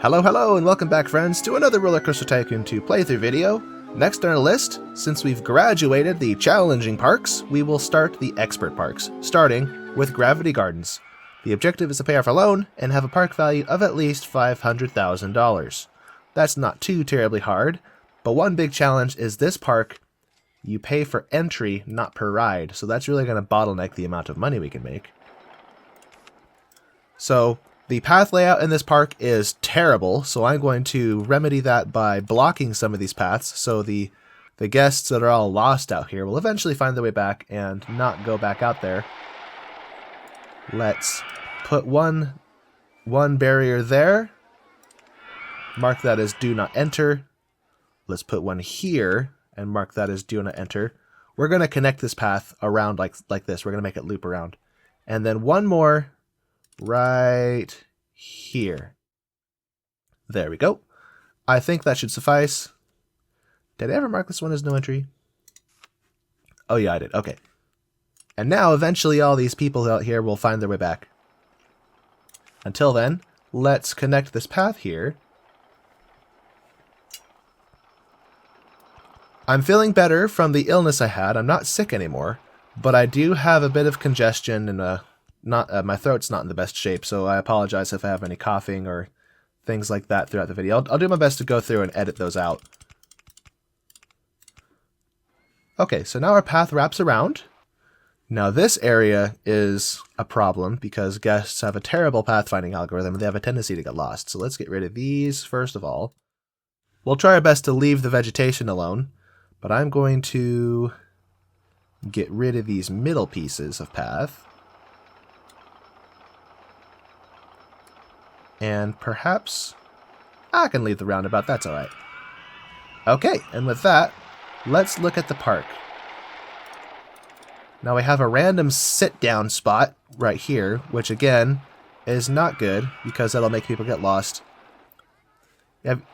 Hello, hello, and welcome back, friends, to another RollerCoaster Tycoon 2 playthrough video. Next on our list, since we've graduated the challenging parks, we will start the expert parks, starting with Gravity Gardens. The objective is to pay off our loan and have a park value of at least $500,000. That's not too terribly hard, but one big challenge is this park, you pay for entry, not per ride, so that's really going to bottleneck the amount of money we can make. So, the path layout in this park is terrible, so I'm going to remedy that by blocking some of these paths, so the guests that are all lost out here will eventually find their way back and not go back out there. Let's put one barrier there. Mark that as do not enter. Let's put one here and mark that as do not enter. We're going to connect this path around like this. We're going to make it loop around. And then one more right here. There we go. I think that should suffice. Did I ever mark this one as no entry? Oh yeah, I did. Okay. And now eventually all these people out here will find their way back. Until then, let's connect this path here. I'm feeling better from the illness I had. I'm not sick anymore, but I do have a bit of congestion and my throat's not in the best shape, so I apologize if I have any coughing or things like that throughout the video. I'll do my best to go through and edit those out. Okay, so now our path wraps around. Now this area is a problem because guests have a terrible pathfinding algorithm and they have a tendency to get lost. So let's get rid of these first of all. We'll try our best to leave the vegetation alone, but I'm going to get rid of these middle pieces of path. And perhaps I can leave the roundabout, that's alright. Okay, and with that, let's look at the park. Now we have a random sit-down spot right here, which again is not good because that'll make people get lost.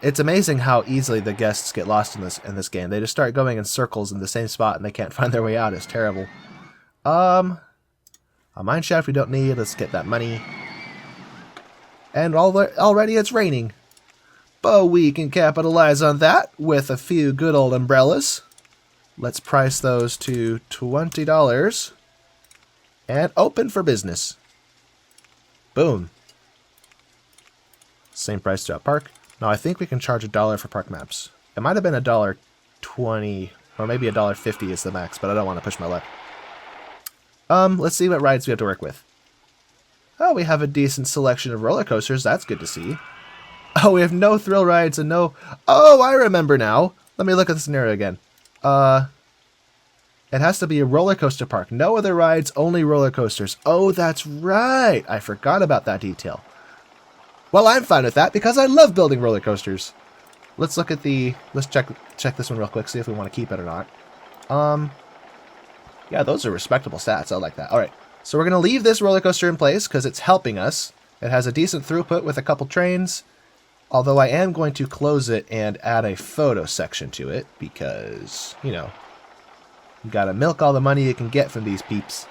It's amazing how easily the guests get lost in this game. They just start going in circles in the same spot and they can't find their way out. It's terrible. A mine shaft we don't need. Let's get that money. And already it's raining. But we can capitalize on that with a few good old umbrellas. Let's price those to $20 and open for business. Boom. Same price throughout park. Now I think we can charge $1 for park maps. It might have been $1.20 or maybe $1.50 is the max, but I don't want to push my luck. Let's see what rides we have to work with. Oh, we have a decent selection of roller coasters. That's good to see. Oh, we have no thrill rides and no... Oh, I remember now. Let me look at the scenario again. It has to be a roller coaster park. No other rides, only roller coasters. Oh, that's right. I forgot about that detail. Well, I'm fine with that because I love building roller coasters. Let's look at the... Let's check this one real quick, see if we want to keep it or not. Yeah, those are respectable stats. I like that. All right. So we're going to leave this roller coaster in place because it's helping us. It has a decent throughput with a couple trains. Although I am going to close it and add a photo section to it because, you know, you got to milk all the money you can get from these peeps.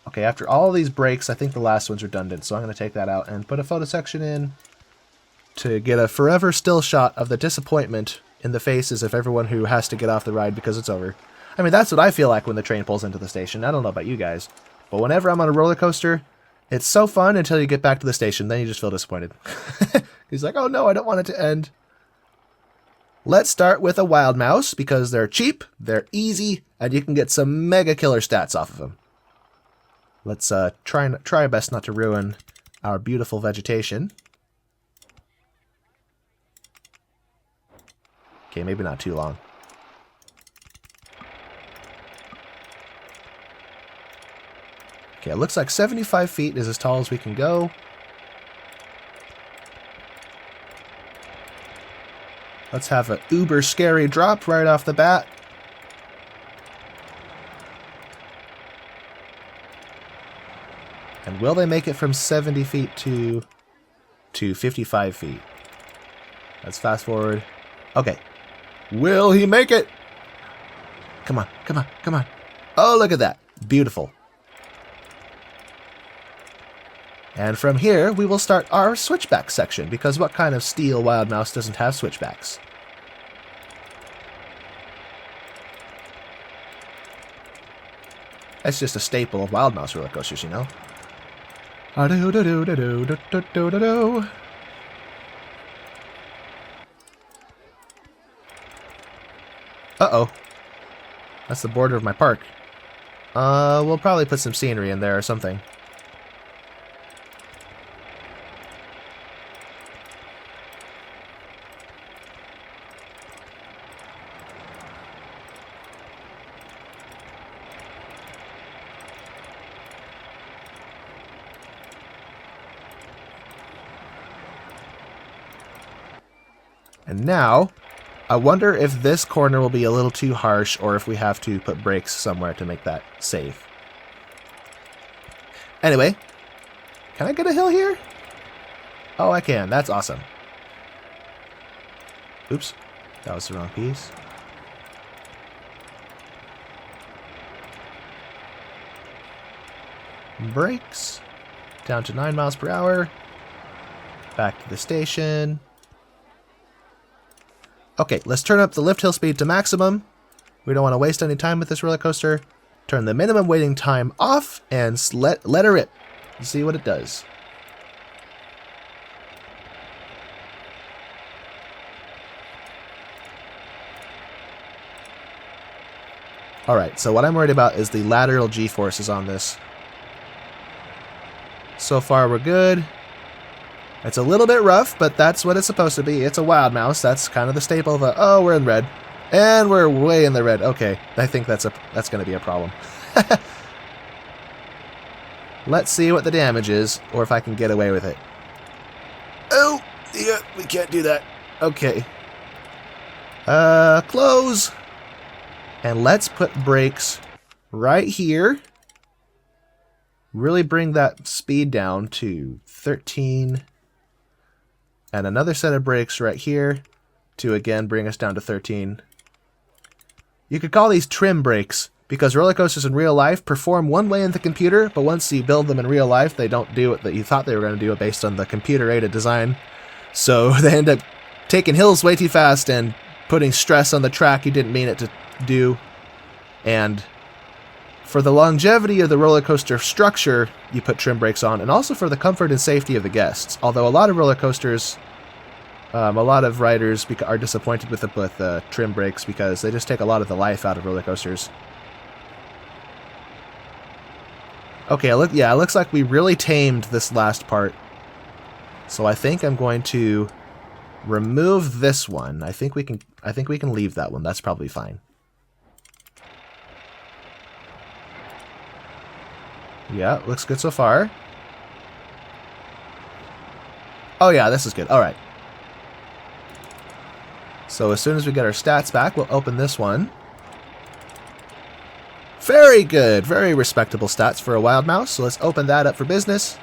Okay, after all these breaks, I think the last one's redundant. So I'm going to take that out and put a photo section in to get a forever still shot of the disappointment in the faces of everyone who has to get off the ride because it's over. I mean, that's what I feel like when the train pulls into the station. I don't know about you guys, but whenever I'm on a roller coaster, it's so fun until you get back to the station. Then you just feel disappointed. He's like, oh no, I don't want it to end. Let's start with a wild mouse because they're cheap, they're easy, and you can get some mega killer stats off of them. Let's try our best not to ruin our beautiful vegetation. Okay, maybe not too long. Okay, it looks like 75 feet is as tall as we can go. Let's have an uber scary drop right off the bat. And will they make it from 70 feet to 55 feet? Let's fast forward. Okay. Will he make it? Come on, come on, come on. Oh, look at that. Beautiful. And from here, we will start our switchback section, because what kind of steel Wild Mouse doesn't have switchbacks? That's just a staple of Wild Mouse roller coasters, you know? Uh-oh. That's the border of my park. We'll probably put some scenery in there or something. And now, I wonder if this corner will be a little too harsh or if we have to put brakes somewhere to make that safe. Anyway, can I get a hill here? Oh, I can. That's awesome. Oops, that was the wrong piece. Brakes. Down to 9 miles per hour. Back to the station. Okay, let's turn up the lift hill speed to maximum. We don't want to waste any time with this roller coaster. Turn the minimum waiting time off and let her rip. See what it does. Alright, so what I'm worried about is the lateral G-forces on this. So far we're good. It's a little bit rough, but that's what it's supposed to be. It's a Wild Mouse. That's kind of the staple of a, oh, we're in red. And we're way in the red. Okay, I think that's going to be a problem. Let's see what the damage is, or if I can get away with it. Oh, yeah, we can't do that. Okay. Close. And let's put brakes right here. Really bring that speed down to 13. And another set of brakes right here to again bring us down to 13. You could call these trim brakes because roller coasters in real life perform one way in the computer, but once you build them in real life, they don't do what that you thought they were going to do based on the computer-aided design. So they end up taking hills way too fast and putting stress on the track you didn't mean it to do. And for the longevity of the roller coaster structure, you put trim brakes on, and also for the comfort and safety of the guests. Although a lot of roller coasters, a lot of riders are disappointed with the trim brakes because they just take a lot of the life out of roller coasters. Okay, look, yeah, it looks like we really tamed this last part. So I think I'm going to remove this one. I think we can leave that one. That's probably fine. Yeah, looks good so far. Oh yeah, this is good. Alright. So as soon as we get our stats back, we'll open this one. Very good. Very respectable stats for a Wild Mouse. So let's open that up for business.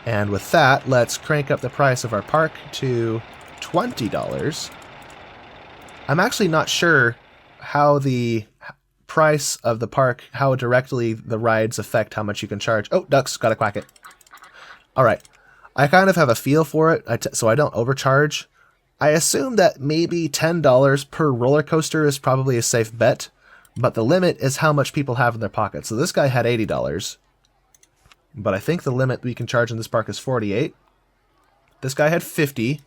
And with that, let's crank up the price of our park to $20. I'm actually not sure how the price of the park, how directly the rides affect how much you can charge. Oh, ducks, gotta quack it. Alright, I kind of have a feel for it, so I don't overcharge. I assume that maybe $10 per roller coaster is probably a safe bet, but the limit is how much people have in their pocket. So this guy had $80, but I think the limit we can charge in this park is $48. This guy had $50.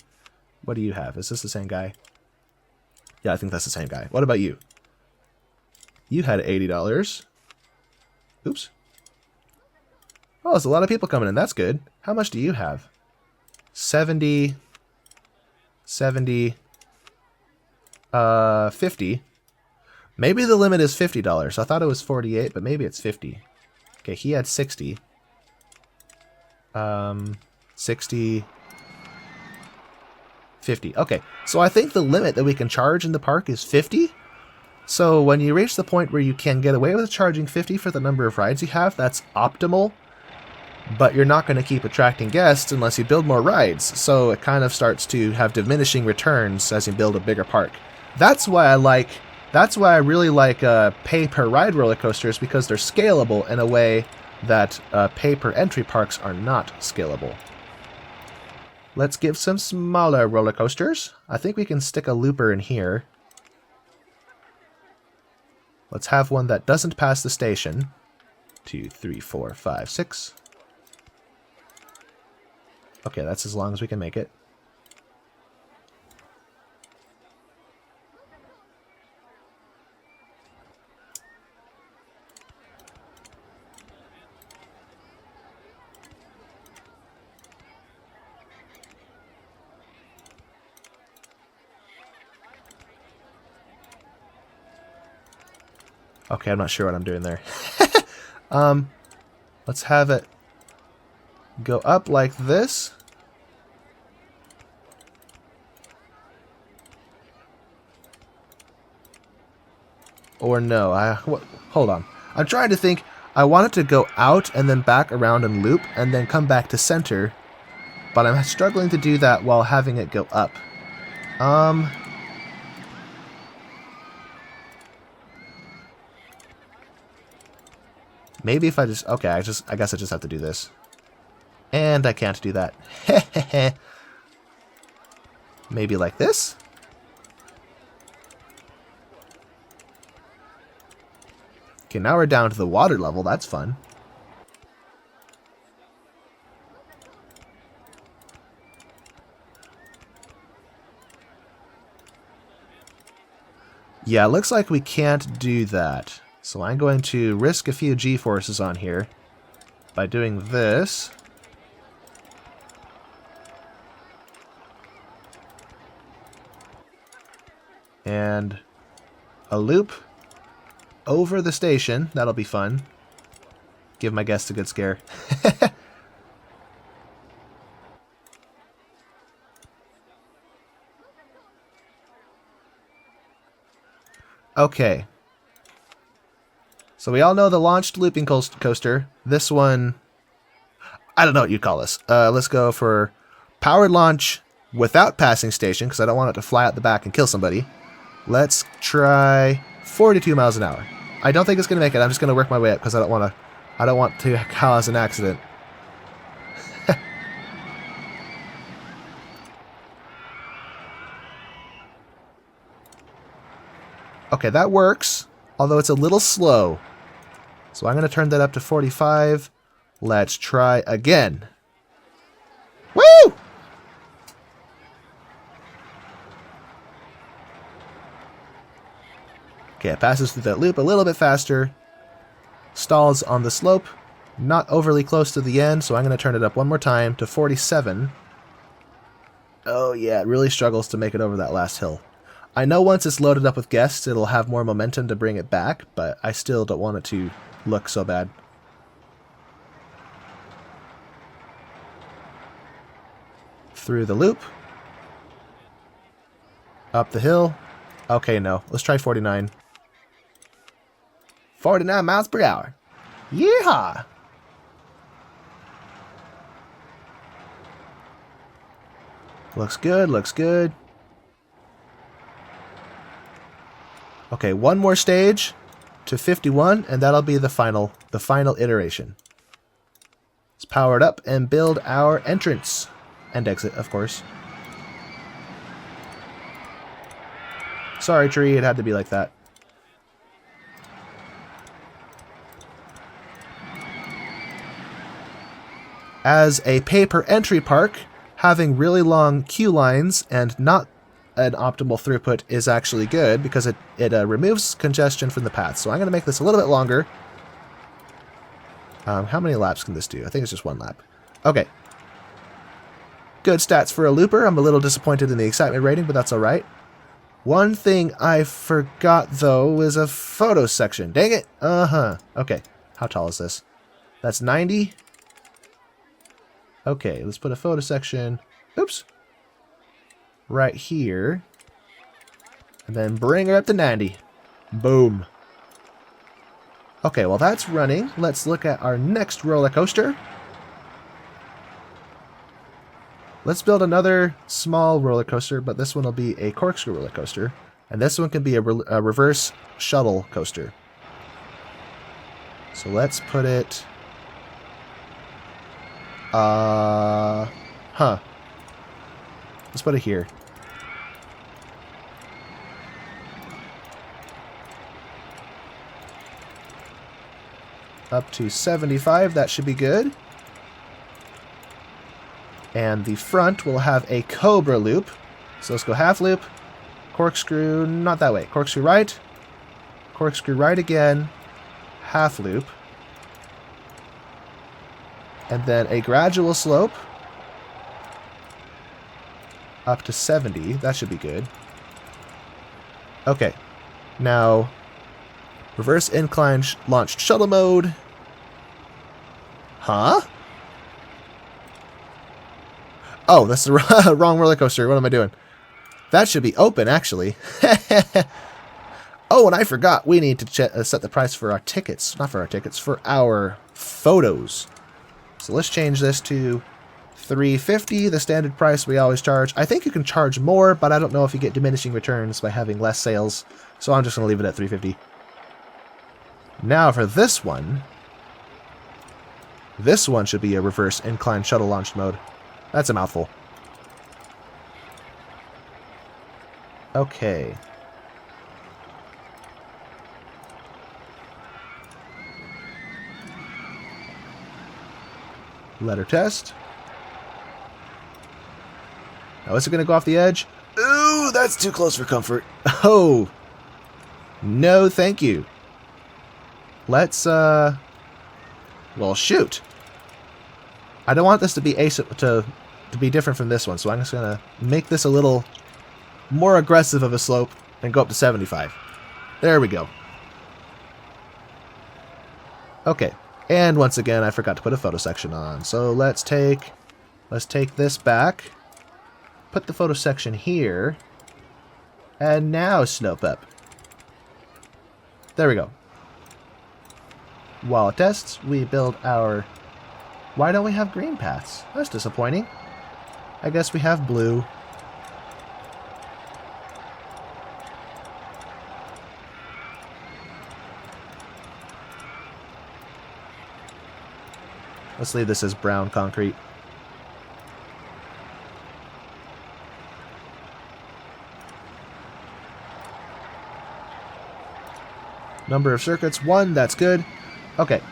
What do you have? Is this the same guy? Yeah, I think that's the same guy. What about you? You had $80. Oops. Oh, there's a lot of people coming in. That's good. How much do you have? 70. 70. 50. Maybe the limit is $50. I thought it was 48, but maybe it's 50. Okay, he had 60. 60. 50. Okay, so I think the limit that we can charge in the park is 50. So when you reach the point where you can get away with charging 50 for the number of rides you have, that's optimal. But you're not going to keep attracting guests unless you build more rides. So it kind of starts to have diminishing returns as you build a bigger park. That's why I really like pay per ride roller coasters, because they're scalable in a way that pay-per-entry parks are not scalable. Let's give some smaller roller coasters. I think we can stick a looper in here. Let's have one that doesn't pass the station. 2, 3, 4, 5, 6. Okay, that's as long as we can make it. Okay, I'm not sure what I'm doing there. Let's have it go up like this. Or no, hold on. I'm trying to think. I want it to go out and then back around and loop and then come back to center. But I'm struggling to do that while having it go up. Maybe if I just... Okay, I guess I just have to do this. And I can't do that. Maybe like this? Okay, now we're down to the water level. That's fun. Yeah, it looks like we can't do that. So I'm going to risk a few G-forces on here by doing this. And a loop over the station. That'll be fun. Give my guests a good scare. Okay. So we all know the launched looping coaster. This one, I don't know what you'd call this. Let's go for powered launch without passing station, because I don't want it to fly out the back and kill somebody. Let's try 42 miles an hour. I don't think it's going to make it. I'm just going to work my way up because I don't want to cause an accident. Okay, that works, although it's a little slow. So I'm going to turn that up to 45. Let's try again. Woo! Okay, it passes through that loop a little bit faster. Stalls on the slope. Not overly close to the end, so I'm going to turn it up one more time to 47. Oh yeah, it really struggles to make it over that last hill. I know once it's loaded up with guests, it'll have more momentum to bring it back, but I still don't want it to look so bad. Through the loop. Up the hill. Okay, no. Let's try 49. 49 miles per hour. Yeehaw! Looks good, looks good. Okay, one more stage to 51, and that'll be the final iteration. Let's power it up and build our entrance. And exit, of course. Sorry, tree, it had to be like that. As a pay-per-entry park, having really long queue lines and not an optimal throughput is actually good because it removes congestion from the path. So I'm going to make this a little bit longer. How many laps can this do? I think it's just one lap. Okay. Good stats for a looper. I'm a little disappointed in the excitement rating, but that's all right. One thing I forgot, though, is a photo section. Dang it. Okay. How tall is this? That's 90. Okay, let's put a photo section. Oops. Right here. And then bring her up to 90. Boom. Okay, well that's running. Let's look at our next roller coaster. Let's build another small roller coaster, but this one will be a corkscrew roller coaster. And this one can be a reverse shuttle coaster. So let's put it Huh. Let's put it here. Up to 75, that should be good. And the front will have a cobra loop. So let's go half loop, corkscrew, not that way, corkscrew right again, half loop, and then a gradual slope up to 70. That should be good. Okay, now reverse incline launched shuttle mode. Huh? Oh, that's the wrong roller coaster. What am I doing? That should be open, actually. Oh, and I forgot. We need to set the price for our tickets. Not for our tickets, for our photos. So let's change this to $3.50, the standard price we always charge. I think you can charge more, but I don't know if you get diminishing returns by having less sales. So I'm just going to leave it at $3.50. Now for this one. This one should be a reverse incline shuttle launched mode. That's a mouthful. Okay. Letter test. Now is it going to go off the edge? Ooh, that's too close for comfort. Oh. No, thank you. Let's, well, shoot. I don't want this to be to be different from this one, so I'm just going to make this a little more aggressive of a slope and go up to 75. There we go. Okay. And once again, I forgot to put a photo section on. So let's take this back. Put the photo section here. And now slope up. There we go. While it tests, we build our... Why don't we have green paths? That's disappointing. I guess we have blue. Let's leave this as brown concrete. Number of circuits, 1. That's good. Okay.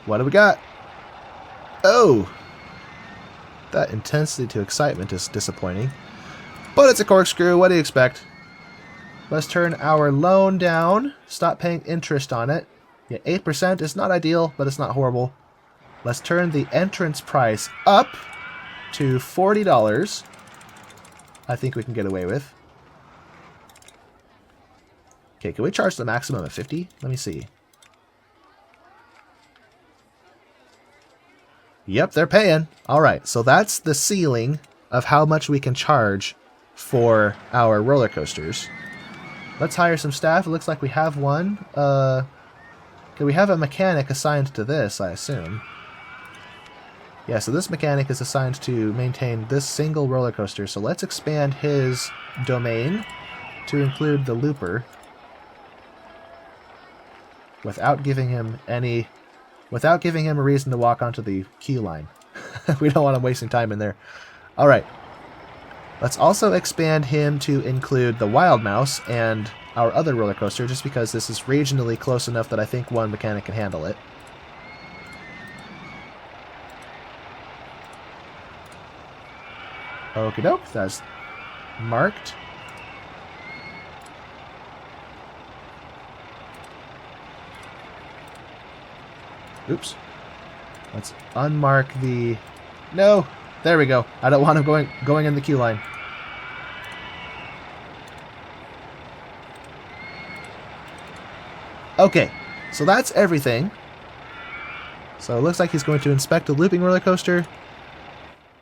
What do we got? Oh! That intensity to excitement is disappointing. But it's a corkscrew. What do you expect? Let's turn our loan down. Stop paying interest on it. Yeah, 8% is not ideal, but it's not horrible. Let's turn the entrance price up to $40. I think we can get away with. Okay, can we charge the maximum of 50? Let me see. Yep, they're paying. All right, so that's the ceiling of how much we can charge for our roller coasters. Let's hire some staff. It looks like we have one. Okay, we have a mechanic assigned to this, I assume. Yeah, so this mechanic is assigned to maintain this single roller coaster. So let's expand his domain to include the looper without giving him a reason to walk onto the queue line. We don't want him wasting time in there. All right. Let's also expand him to include the Wild Mouse and our other roller coaster, just because this is regionally close enough that I think one mechanic can handle it. Okie doke, that's marked. Oops. Let's unmark the... No! There we go. I don't want him going in the queue line. Okay, so that's everything. So it looks like he's going to inspect a looping roller coaster.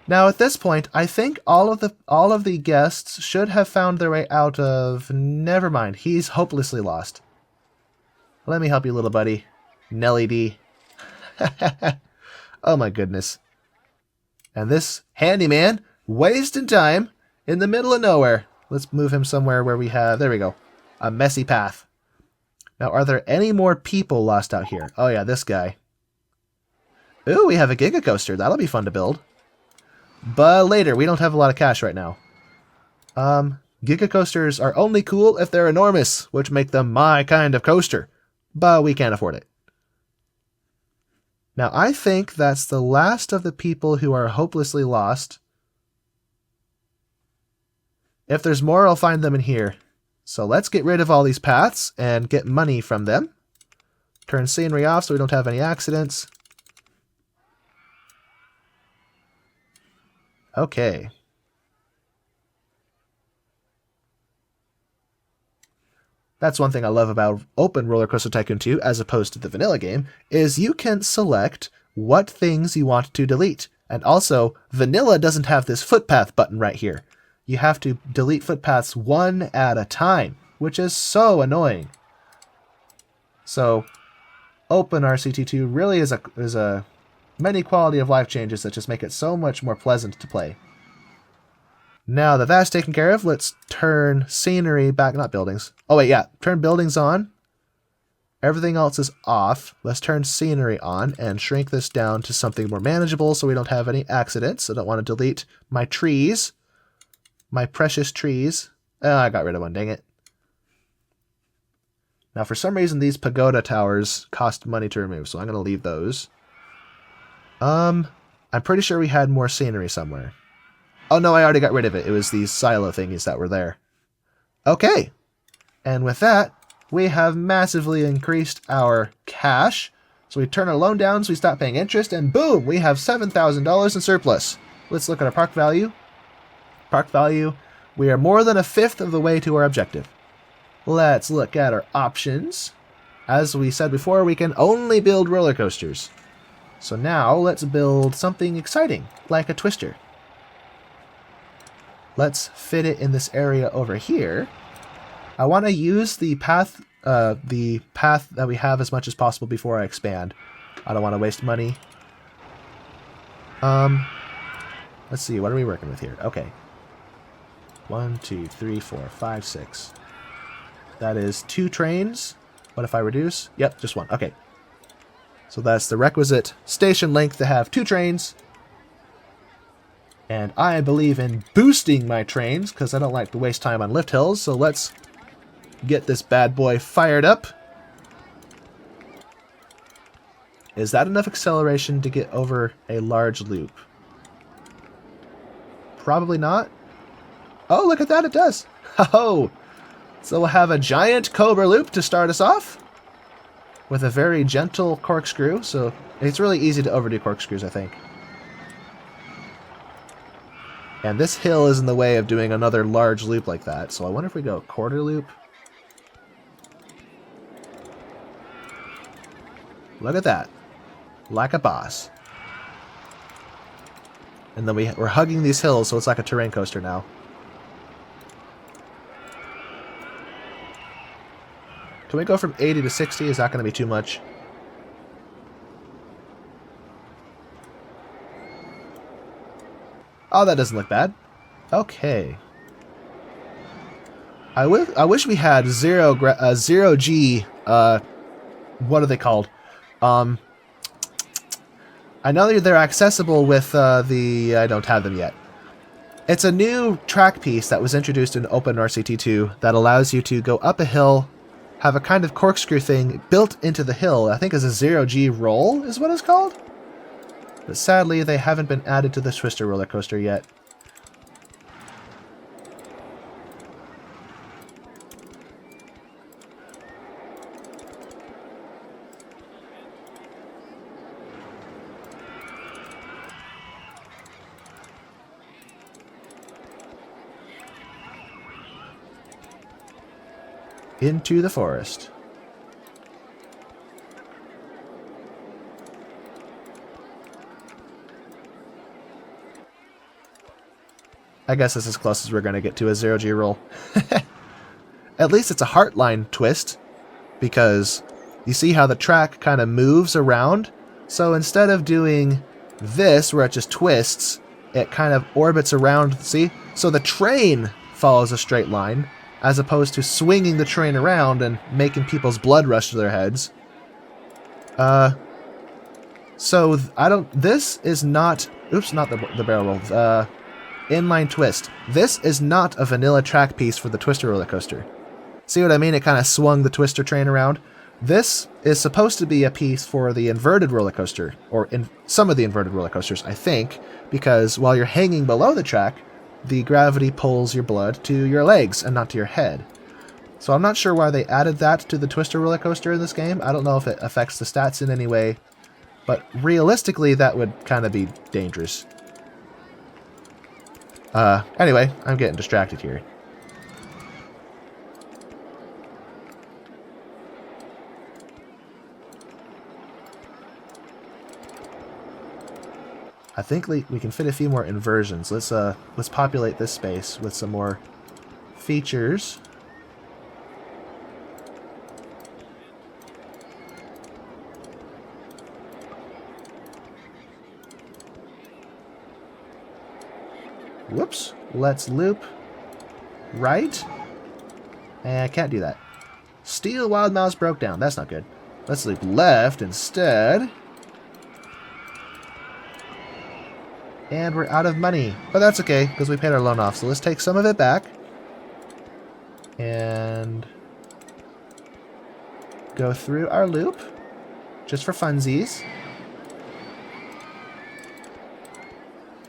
Now at this point, I think all of the guests should have found their way out of... Never mind, he's hopelessly lost. Let me help you, little buddy. Nelly D. Oh my goodness. And this handyman, wasting time in the middle of nowhere. Let's move him somewhere where we have... There we go. A messy path. Now, are there any more people lost out here? Oh yeah, this guy. Ooh, we have a Giga coaster. That'll be fun to build. But later, we don't have a lot of cash right now. Giga coasters are only cool if they're enormous, which make them my kind of coaster. But we can't afford it. Now, I think that's the last of the people who are hopelessly lost. If there's more, I'll find them in here. So let's get rid of all these paths and get money from them. Turn scenery off so we don't have any accidents. Okay. That's one thing I love about Open RollerCoaster Tycoon 2 as opposed to the vanilla game, is you can select what things you want to delete. And also, vanilla doesn't have this footpath button right here. You have to delete footpaths one at a time, which is so annoying. So, Open RCT2 really is a many quality of life changes that just make it so much more pleasant to play. Now that that's taken care of, let's turn scenery back, not buildings. Oh wait, yeah, turn buildings on. Everything else is off. Let's turn scenery on and shrink this down to something more manageable so we don't have any accidents. I don't want to delete my trees. My precious trees. Oh, I got rid of one, dang it. Now for some reason these pagoda towers cost money to remove, so I'm going to leave those. I'm pretty sure we had more scenery somewhere. Oh no, I already got rid of it. It was these silo thingies that were there. Okay. And with that, we have massively increased our cash. So we turn our loan down so we stop paying interest, and boom, we have $7,000 in surplus. Let's look at our park value. Park value, we are more than a fifth of the way to our objective. Let's look at our options. As we said before, we can only build roller coasters. So now let's build something exciting, like a twister. Let's fit it in this area over here. I want to use the path that we have as much as possible before I expand. I don't want to waste money. Let's see, what are we working with here? Okay. 1, 2, 3, 4, 5, 6. That is 2 trains. What if I reduce? Yep, just 1. Okay. So that's the requisite station length to have 2 trains. And I believe in boosting my trains because I don't like to waste time on lift hills. So let's get this bad boy fired up. Is that enough acceleration to get over a large loop? Probably not. Oh, look at that, it does. Oh, so we'll have a giant cobra loop to start us off with a very gentle corkscrew. So it's really easy to overdo corkscrews, I think. And this hill is in the way of doing another large loop like that. So I wonder if we go quarter loop. Look at that. Like a boss. And then we're hugging these hills, so it's like a terrain coaster now. Can we go from 80 to 60? Is that going to be too much? Oh, that doesn't look bad. Okay. I wish we had zero G. What are they called? I know they're accessible with I don't have them yet. It's a new track piece that was introduced in Open RCT2 that allows you to go up a hill, have a kind of corkscrew thing built into the hill. I think is a 0G roll is what it's called. But sadly, they haven't been added to the Twister roller coaster yet. Into the forest. I guess this is as close as we're going to get to a 0G roll. At least it's a heartline twist, because you see how the track kind of moves around? So instead of doing this, where it just twists, it kind of orbits around, see? So the train follows a straight line, as opposed to swinging the train around and making people's blood rush to their heads. So I don't. This is not. Oops, not the barrel roll. Inline twist. This is not a vanilla track piece for the Twister roller coaster. See what I mean? It kind of swung the Twister train around. This is supposed to be a piece for the inverted roller coaster, or in some of the inverted roller coasters, I think, because while you're hanging below the track, the gravity pulls your blood to your legs and not to your head. So I'm not sure why they added that to the Twister roller coaster in this game. I don't know if it affects the stats in any way, but realistically that would kind of be dangerous. Anyway, I'm getting distracted here. I think we can fit a few more inversions. Let's populate this space with some more features. Whoops. Let's loop right. And I can't do that. Steel Wild Mouse broke down. That's not good. Let's loop left instead. And we're out of money. But that's okay, because we paid our loan off. So let's take some of it back. And go through our loop. Just for funsies.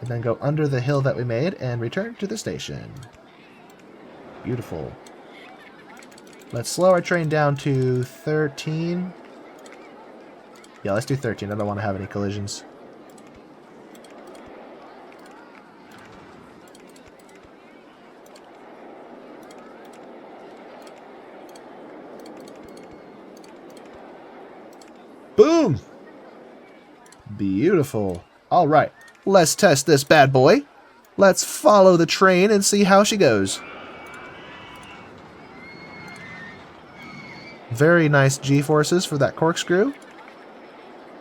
And then go under the hill that we made and return to the station. Beautiful. Let's slow our train down to 13. Yeah, let's do 13. I don't want to have any collisions. Boom! Beautiful. All right, let's test this bad boy. Let's follow the train and see how she goes. Very nice G-forces for that corkscrew.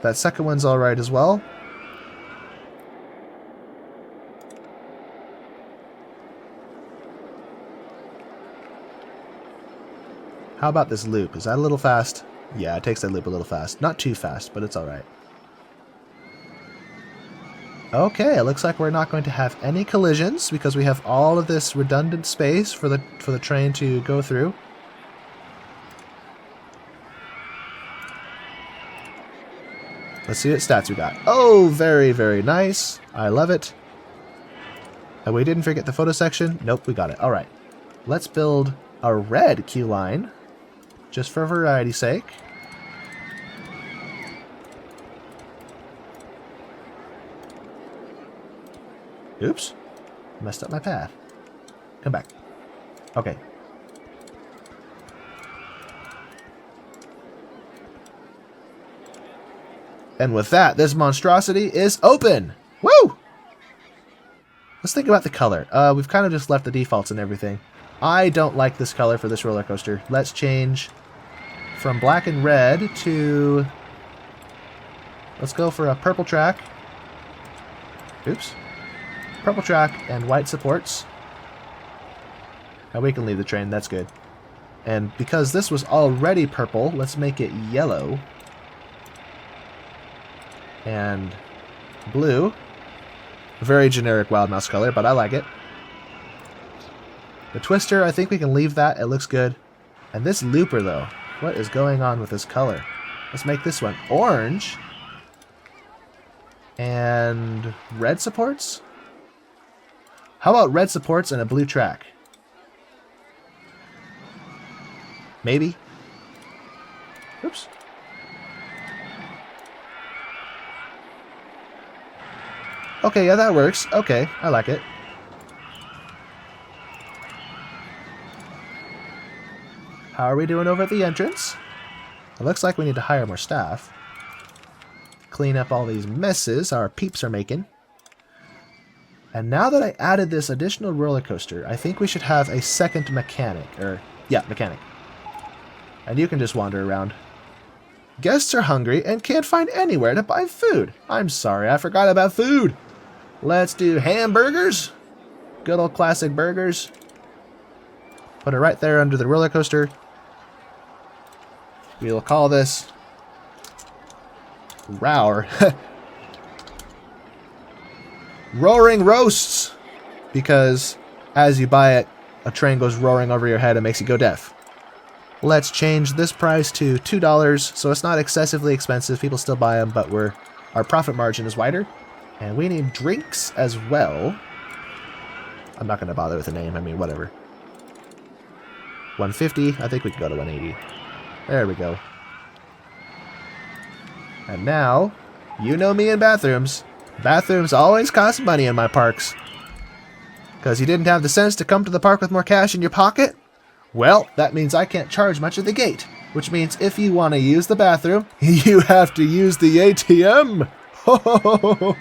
That second one's all right as well. How about this loop? Is that a little fast? Yeah, it takes that loop a little fast. Not too fast, but it's all right. Okay, it looks like we're not going to have any collisions because we have all of this redundant space for the train to go through. Let's see what stats we got. Oh, very, very nice. I love it. And we didn't forget the photo section. Nope, we got it. All right. Let's build a red queue line, just for variety's sake. Oops. Messed up my path. Come back. Okay. And with that, this monstrosity is open! Woo! Let's think about the color. We've kind of just left the defaults and everything. I don't like this color for this roller coaster. Let's change from black and red to... Let's go for a purple track. Oops. Purple track and white supports. Now we can leave the train, that's good. And because this was already purple, let's make it yellow. And blue. Very generic Wild Mouse color, but I like it. The twister, I think we can leave that. It looks good. And this looper, though. What is going on with this color? Let's make this one orange. And red supports? How about red supports and a blue track? Maybe. Oops. Okay, yeah, that works. Okay, I like it. How are we doing over at the entrance? It looks like we need to hire more staff. Clean up all these messes our peeps are making. And now that I added this additional roller coaster, I think we should have a second mechanic. Mechanic. And you can just wander around. Guests are hungry and can't find anywhere to buy food. I'm sorry, I forgot about food. Let's do hamburgers. Good old classic burgers. Put it right there under the roller coaster. We'll call this Roar. Roaring roasts! Because as you buy it, a train goes roaring over your head and makes you go deaf. Let's change this price to $2, so it's not excessively expensive. People still buy them, but our profit margin is wider. And we need drinks as well. I'm not going to bother with the name. I mean, whatever. 150. I think we can go to 180. There we go. And now, you know me in bathrooms. Bathrooms always cost money in my parks. Because you didn't have the sense to come to the park with more cash in your pocket? Well, that means I can't charge much at the gate. Which means if you want to use the bathroom, you have to use the ATM. Ho, ho, ho, ho,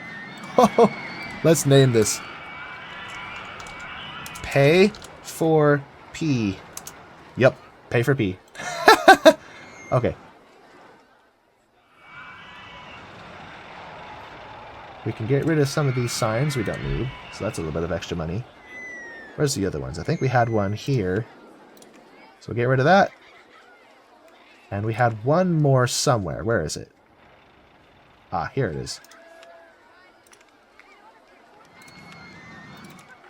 ho, ho. Let's name this. Pay for P. Yep, pay for P. Okay. We can get rid of some of these signs we don't need, so that's a little bit of extra money. Where's the other ones? I think we had one here. So we'll get rid of that. And we had one more somewhere. Where is it? Ah, here it is.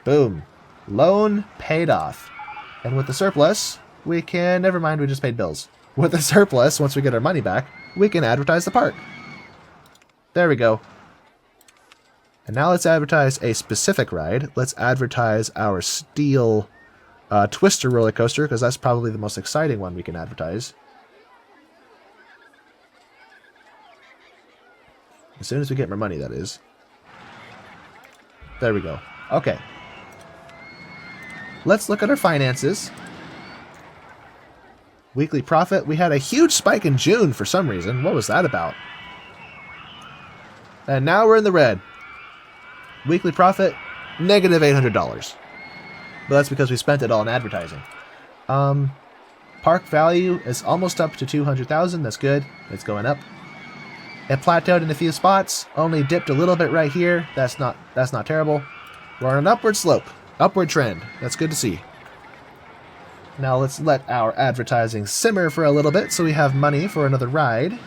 Boom. Loan paid off. And with the surplus, we can... Never mind, we just paid bills. With the surplus, once we get our money back, we can advertise the park. There we go. And now let's advertise a specific ride. Let's advertise our steel twister roller coaster, because that's probably the most exciting one we can advertise. As soon as we get more money, that is. There we go. Okay. Let's look at our finances. Weekly profit. We had a huge spike in June for some reason. What was that about? And now we're in the red. Weekly profit, negative $800. But that's because we spent it all in advertising. Park value is almost up to 200,000. That's good. It's going up. It plateaued in a few spots. Only dipped a little bit right here. That's not terrible. We're on an upward slope. Upward trend. That's good to see. Now let's let our advertising simmer for a little bit so we have money for another ride.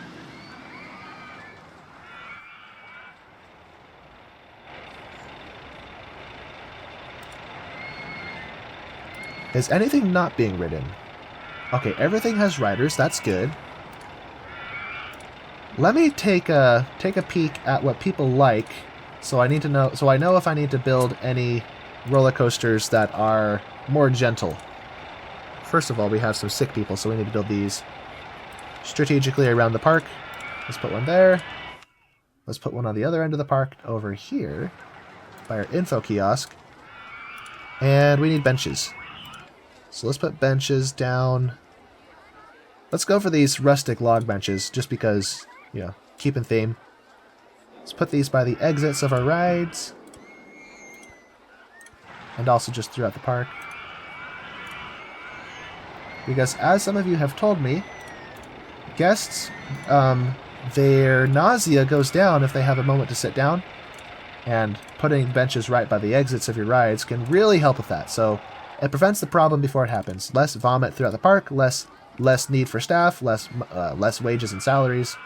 Is anything not being ridden? Okay, everything has riders. That's good. Let me take a peek at what people like. So I need to know. So I know if I need to build any roller coasters that are more gentle. First of all, we have some sick people, so we need to build these strategically around the park. Let's put one there. Let's put one on the other end of the park over here by our info kiosk. And we need benches. So let's put benches down. Let's go for these rustic log benches, just because, you know, keep in theme. Let's put these by the exits of our rides. And also just throughout the park. Because as some of you have told me, guests, their nausea goes down if they have a moment to sit down. And putting benches right by the exits of your rides can really help with that. So it prevents the problem before it happens. Less vomit throughout the park, less need for staff, less wages and salaries.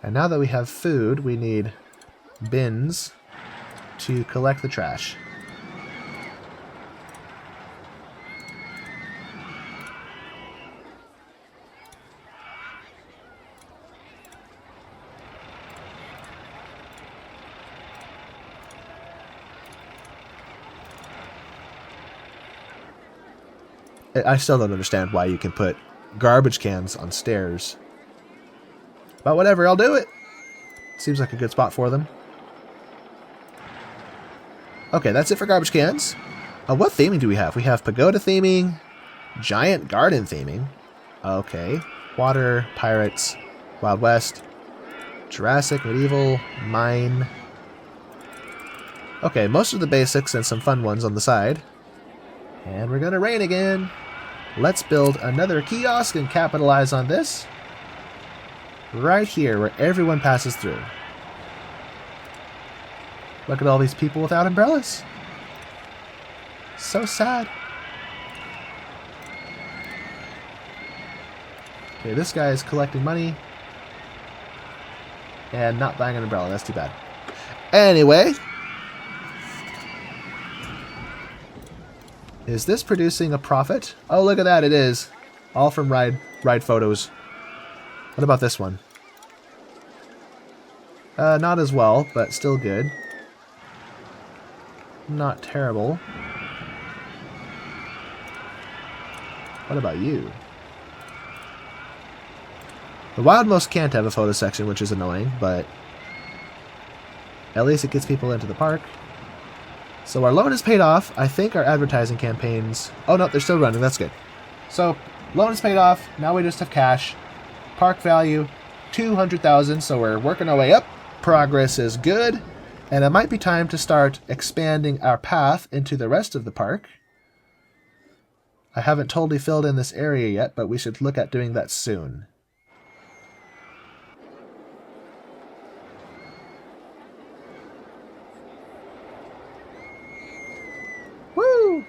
And now that we have food, we need bins to collect the trash. I still don't understand why you can put garbage cans on stairs. But whatever, I'll do it. Seems like a good spot for them. Okay, that's it for garbage cans. What theming do we have? We have pagoda theming, giant garden theming. Okay. Water, pirates, Wild West, Jurassic, medieval, mine. Okay, most of the basics and some fun ones on the side. And we're gonna rain again. Let's build another kiosk and capitalize on this. Right here, where everyone passes through. Look at all these people without umbrellas. So sad. Okay, this guy is collecting money. And not buying an umbrella. That's too bad. Anyway. Is this producing a profit? Oh, look at that. It is. All from ride photos. What about this one? Not as well, but still good. Not terrible. What about you? The Wildmost can't have a photo section, which is annoying, but at least it gets people into the park. So our loan is paid off. I think our advertising campaigns... Oh, no, they're still running. That's good. So, loan is paid off. Now we just have cash. Park value, 200,000. So we're working our way up. Progress is good. And it might be time to start expanding our path into the rest of the park. I haven't totally filled in this area yet, but we should look at doing that soon. Woo!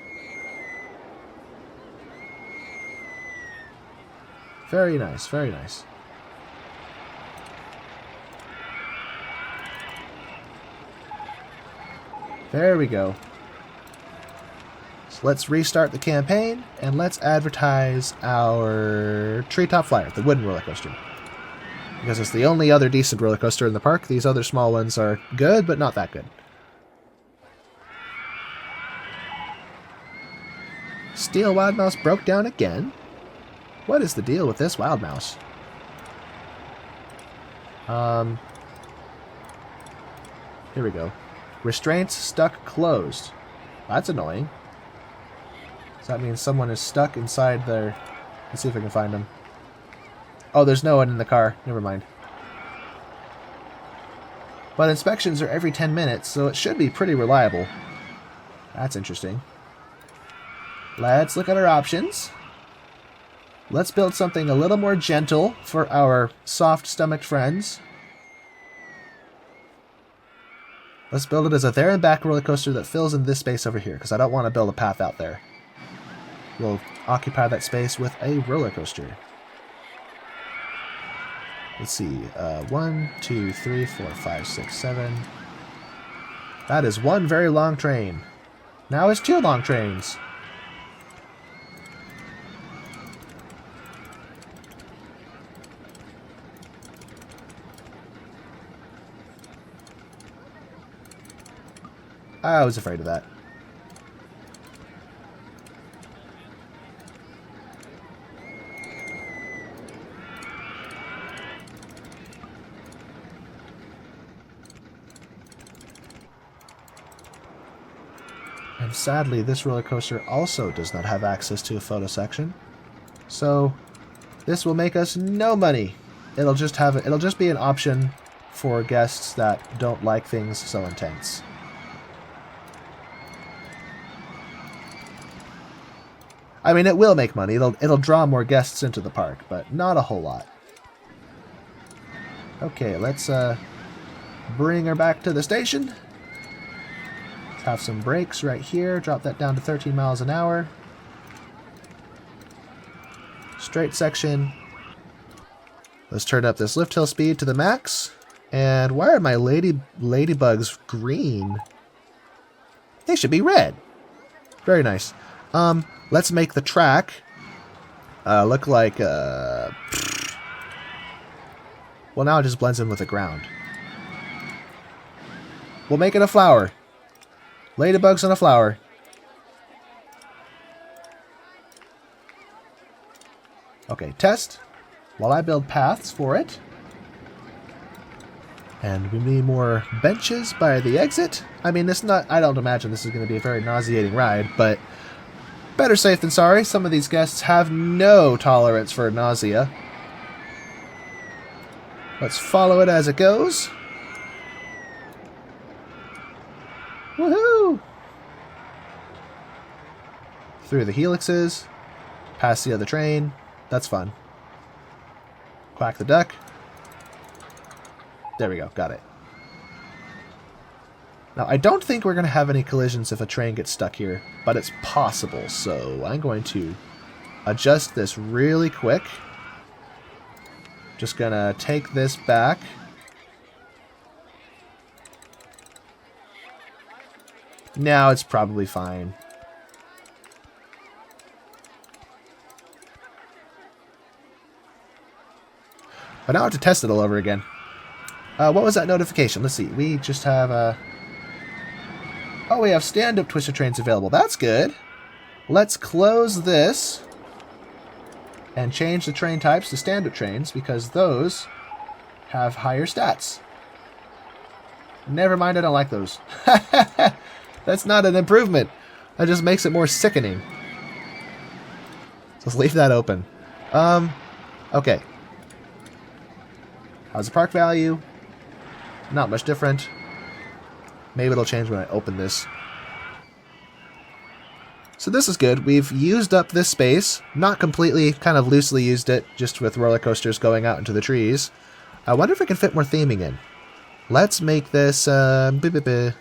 Very nice, very nice. There we go. So let's restart the campaign, and let's advertise our Treetop Flyer, the wooden roller coaster. Because it's the only other decent roller coaster in the park. These other small ones are good, but not that good. Steel Wild Mouse broke down again? What is the deal with this Wild Mouse? Here we go. Restraints stuck closed. That's annoying. Does that mean someone is stuck inside their... Let's see if I can find them. Oh, there's no one in the car. Never mind. But inspections are every 10 minutes, so it should be pretty reliable. That's interesting. Let's look at our options. Let's build something a little more gentle for our soft-stomached friends. Let's build it as a there and back roller coaster that fills in this space over here, because I don't want to build a path out there. We'll occupy that space with a roller coaster. Let's see. 1, 2, 3, 4, 5, 6, 7. That is one very long train. Now it's 2 long trains. I was afraid of that. And sadly, this roller coaster also does not have access to a photo section. So this will make us no money. It'll just be an option for guests that don't like things so intense. I mean, it will make money. It'll draw more guests into the park, but not a whole lot. Okay, let's bring her back to the station. Let's have some brakes right here. Drop that down to 13 miles an hour. Straight section. Let's turn up this lift hill speed to the max. And why are my ladybugs green? They should be red. Very nice. Let's make the track look like... Well, now it just blends in with the ground. We'll make it a flower. Ladybugs on a flower. Okay, test. While I build paths for it. And we need more benches by the exit. I mean, I don't imagine this is going to be a very nauseating ride, but... better safe than sorry. Some of these guests have no tolerance for nausea. Let's follow it as it goes. Woohoo! Through the helixes. Past the other train. That's fun. Quack the duck. There we go. Got it. Now, I don't think we're going to have any collisions if a train gets stuck here, but it's possible, so I'm going to adjust this really quick. Just gonna take this back. Now it's probably fine. But now I have to test it all over again. What was that notification? Let's see. We just have oh, we have stand-up twister trains available. That's good. Let's close this and change the train types to stand-up trains because those have higher stats. Never mind, I don't like those. That's not an improvement. That just makes it more sickening. Just leave that open. Okay. How's the park value? Not much different. Maybe it'll change when I open this. So this is good. We've used up this space. Not completely, kind of loosely used it, just with roller coasters going out into the trees. I wonder if I can fit more theming in. Let's make this... this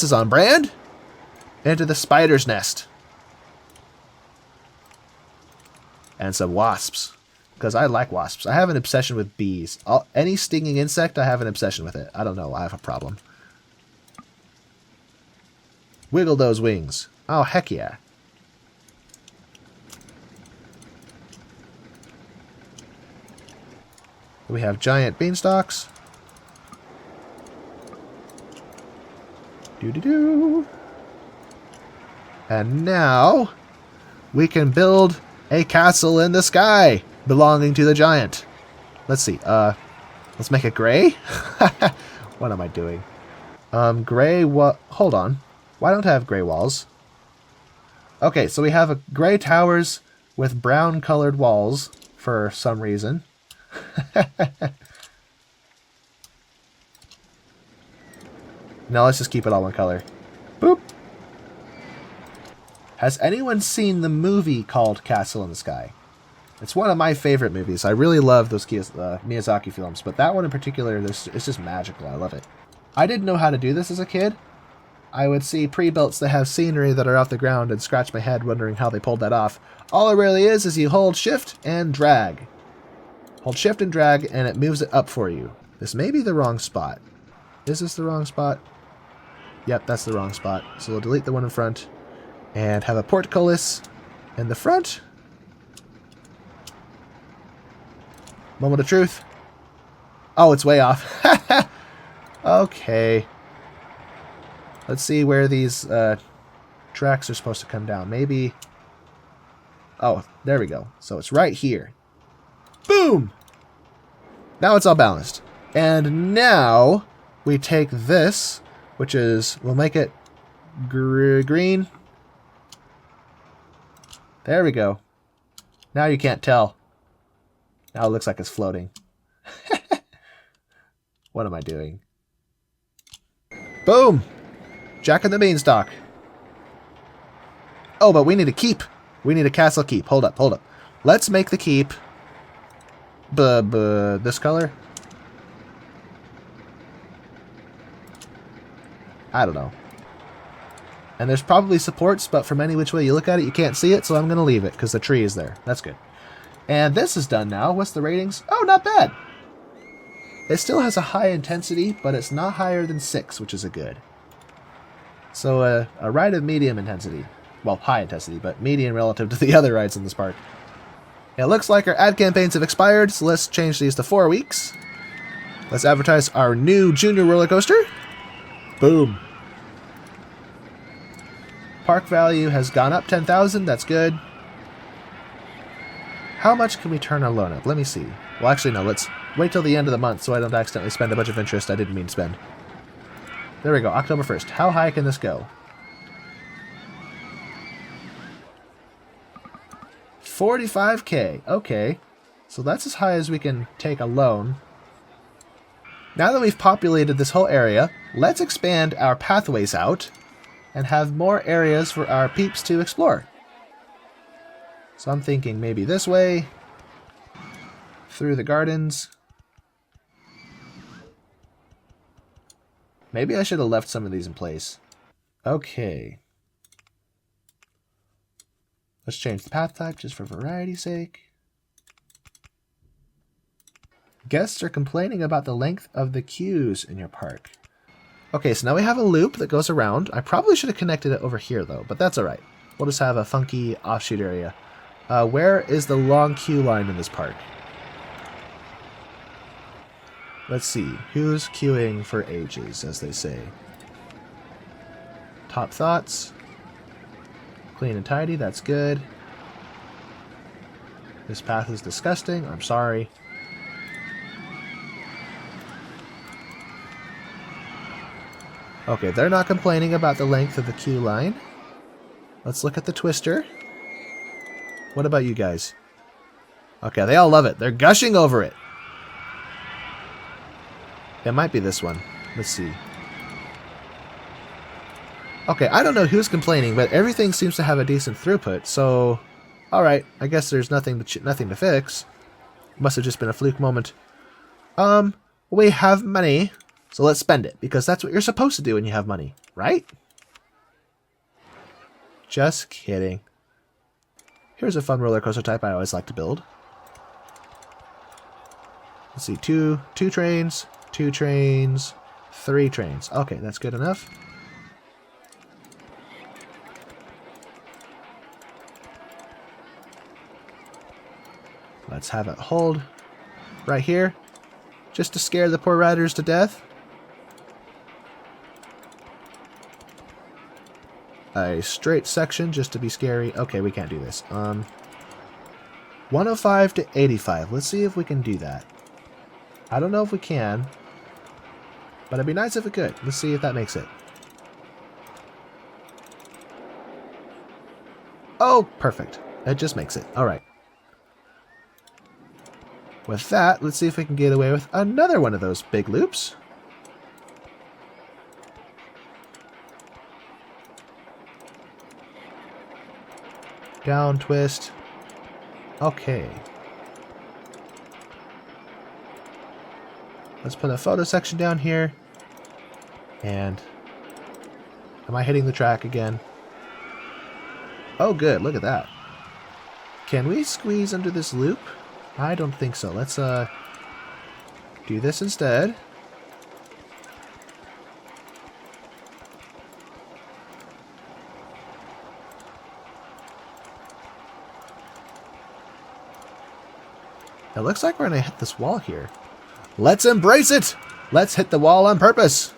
is on brand. Into the spider's nest. And some wasps. Because I like wasps. I have an obsession with bees. Any stinging insect, I have an obsession with it. I don't know. I have a problem. Wiggle those wings. Oh, heck yeah. We have giant beanstalks. Doo-doo-doo. And now we can build a castle in the sky belonging to the giant. Let's see. Let's make it gray. What am I doing? Gray what? Hold on. Why don't I have gray walls? Okay, so we have a gray towers with brown colored walls for some reason. Now let's just keep it all one color. Boop. Has anyone seen the movie called Castle in the Sky? It's one of my favorite movies. I really love those Miyazaki films, but that one in particular, it's just magical. I love it. I didn't know how to do this as a kid. I would see pre-builts that have scenery that are off the ground and scratch my head wondering how they pulled that off. All it really is you hold shift and drag. Hold shift and drag and it moves it up for you. This may be the wrong spot. Is this the wrong spot? Yep, that's the wrong spot. So we'll delete the one in front and have a portcullis in the front. Moment of truth. Oh, it's way off. Okay. Let's see where these tracks are supposed to come down. Maybe... Oh, there we go. So it's right here. Boom! Now it's all balanced. And now we take this, which is... We'll make it green. There we go. Now you can't tell. Now it looks like it's floating. What am I doing? Boom! Jack and the Beanstalk. Oh, but we need a keep. We need a castle keep. Hold up, hold up. Let's make the keep this color. I don't know. And there's probably supports, but from any which way you look at it, you can't see it, so I'm going to leave it because the tree is there. That's good. And this is done now. What's the ratings? Oh, not bad. It still has a high intensity, but it's not higher than 6, which is a good. So a ride of medium intensity. Well, high intensity, but medium relative to the other rides in this park. It looks like our ad campaigns have expired, so let's change these to 4 weeks. Let's advertise our new junior roller coaster. Boom. Park value has gone up 10,000. That's good. How much can we turn our loan up? Let me see. Well, actually, no. Let's wait till the end of the month so I don't accidentally spend a bunch of interest I didn't mean to spend. There we go. October 1st. How high can this go? 45K. Okay. So that's as high as we can take a loan. Now that we've populated this whole area, let's expand our pathways out and have more areas for our peeps to explore. So I'm thinking maybe this way, through the gardens. Maybe I should have left some of these in place. Okay. Let's change the path type just for variety's sake. Guests are complaining about the length of the queues in your park. Okay, so now we have a loop that goes around. I probably should have connected it over here, though, but that's all right. We'll just have a funky offshoot area. Where is the long queue line in this park? Let's see. Who's queuing for ages, as they say? Top thoughts. Clean and tidy, that's good. This path is disgusting, I'm sorry. Okay, they're not complaining about the length of the queue line. Let's look at the twister. What about you guys? Okay, they all love it. They're gushing over it. It might be this one. Let's see. Okay, I don't know who's complaining, but everything seems to have a decent throughput, so... Alright, I guess there's nothing to fix. Must have just been a fluke moment. We have money, so let's spend it, because that's what you're supposed to do when you have money, right? Just kidding. Here's a fun roller coaster type I always like to build. Let's see, two trains, 2 trains, 3 trains. Okay, that's good enough. Let's have it hold right here, just to scare the poor riders to death. A straight section just to be scary. Okay, we can't do this. 105 to 85. Let's see if we can do that. I don't know if we can, but it'd be nice if we could. Let's see if that makes it. Oh, perfect. It just makes it. All right. With that, let's see if we can get away with another one of those big loops. Down, twist. Okay. Let's put a photo section down here. And... am I hitting the track again? Oh, good. Look at that. Can we squeeze under this loop? I don't think so. Let's do this instead. It looks like we're going to hit this wall here. Let's embrace it! Let's hit the wall on purpose!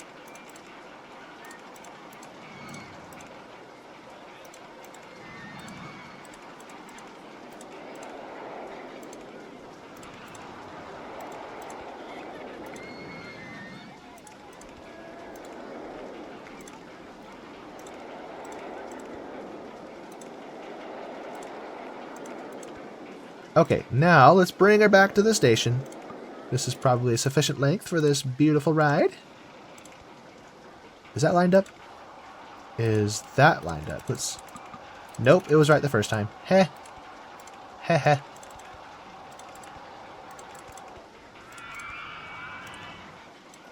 Okay, now let's bring her back to the station. This is probably a sufficient length for this beautiful ride. Is that lined up? Is that lined up? Let's... Nope, it was right the first time. Heh. Heh heh.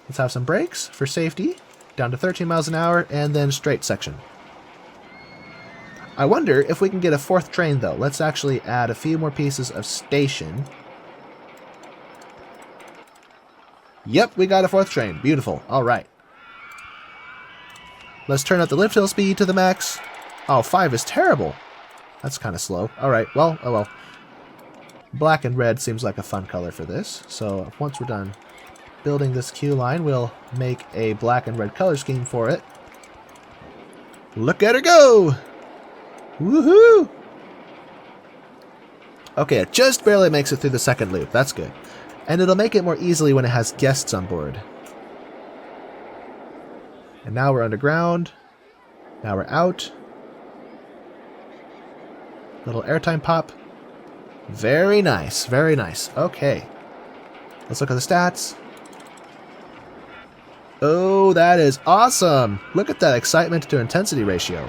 Let's have some brakes for safety. Down to 13 miles an hour, and then straight section. I wonder if we can get a 4th train, though. Let's actually add a few more pieces of station. Yep, we got a 4th train. Beautiful. All right. Let's turn up the lift hill speed to the max. Oh, 5 is terrible. That's kind of slow. All right, well, oh well. Black and red seems like a fun color for this. So once we're done building this queue line, we'll make a black and red color scheme for it. Look at her go! Woohoo! Okay, it just barely makes it through the 2nd loop. That's good. And it'll make it more easily when it has guests on board. And now we're underground. Now we're out. Little airtime pop. Very nice, very nice. Okay. Let's look at the stats. Oh, that is awesome! Look at that excitement to intensity ratio.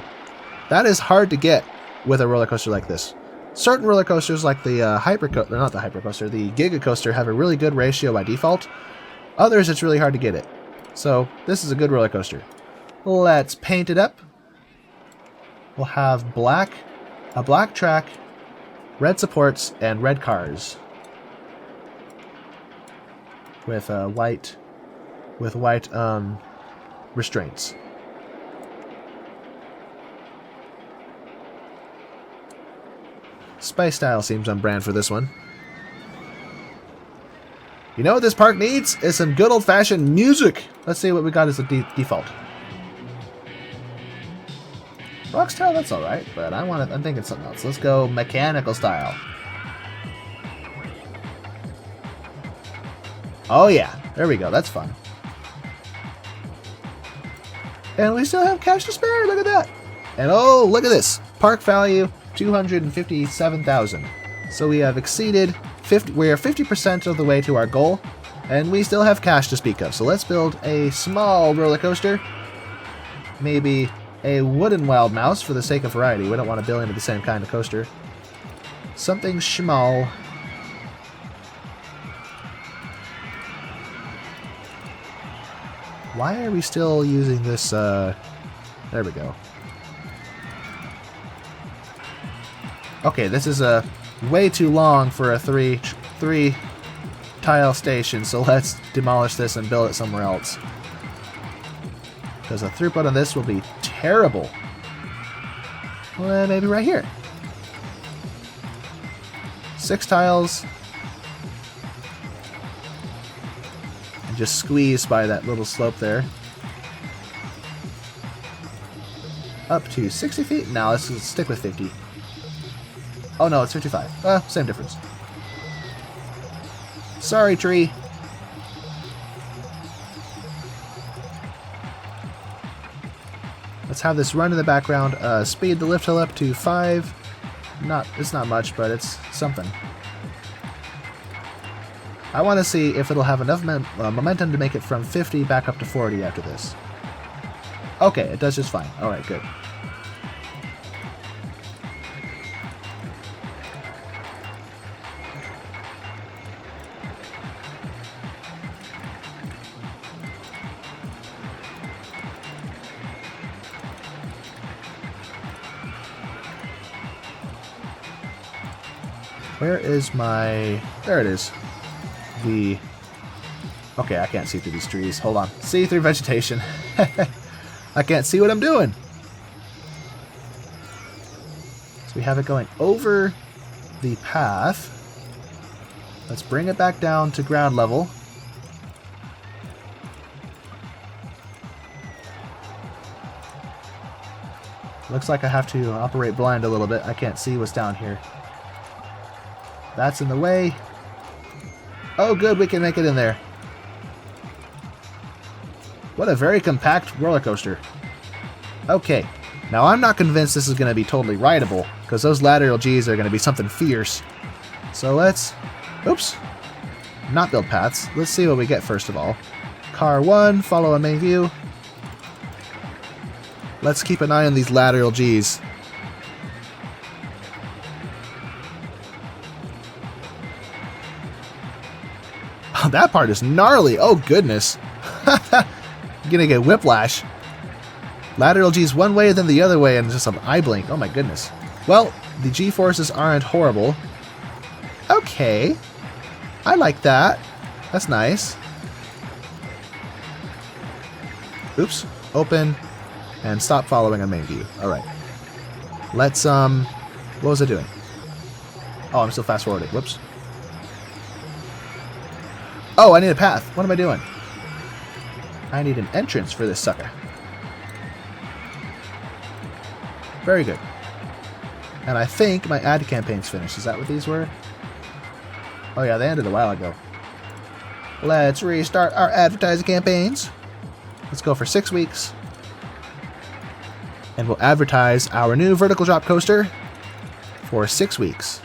That is hard to get with a roller coaster like this. Certain roller coasters like the not the Hypercoaster, the Giga coaster have a really good ratio by default. Others, it's really hard to get it. So this is a good roller coaster. Let's paint it up. We'll have a black track, red supports, and red cars. with white restraints. Spice style seems on brand for this one. You know what this park needs? Is some good old-fashioned music. Let's see what we got as a default. Rock style, that's all right, but I'm thinking something else. Let's go mechanical style. Oh yeah, there we go. That's fun. And we still have cash to spare. Look at that. And oh, look at this. Park value 257,000. So we have exceeded 50. We are 50% of the way to our goal, and we still have cash to speak of. So let's build a small roller coaster. Maybe a wooden wild mouse for the sake of variety. We don't want to build into the same kind of coaster. Something small. Why are we still using this? There we go. Okay, this is way too long for a three tile station, so let's demolish this and build it somewhere else. Because the throughput on this will be terrible. Well, maybe right here. 6 tiles. And just squeeze by that little slope there. Up to 60 feet? Now let's stick with 50. Oh no, it's 55. Same difference. Sorry, tree. Let's have this run in the background. Speed the lift hill up to 5. It's not much, but it's something. I want to see if it'll have enough momentum to make it from 50 back up to 40 after this. Okay, it does just fine. Alright, good. Where is my... There it is. Okay, I can't see through these trees. Hold on. See through vegetation. I can't see what I'm doing. So we have it going over the path. Let's bring it back down to ground level. Looks like I have to operate blind a little bit. I can't see what's down here. That's in the way. Oh good, we can make it in there. What a very compact roller coaster. Okay, now I'm not convinced this is going to be totally rideable, because those lateral Gs are going to be something fierce. So let's, oops, not build paths. Let's see what we get first of all. Car 1, follow on main view. Let's keep an eye on these lateral Gs. Oh, that part is gnarly. Oh, goodness. You're gonna get whiplash. Lateral G's one way, then the other way, and just an eye blink. Oh, my goodness. Well, the G-forces aren't horrible. Okay. I like that. That's nice. Oops. Open. And stop following on main view. Alright. Let's, what was I doing? Oh, I'm still fast forwarding. Whoops. Oh, I need a path. What am I doing? I need an entrance for this sucker. Very good. And I think my ad campaign's finished. Is that what these were? Oh yeah, they ended a while ago. Let's restart our advertising campaigns. Let's go for 6 weeks. And we'll advertise our new vertical drop coaster for 6 weeks.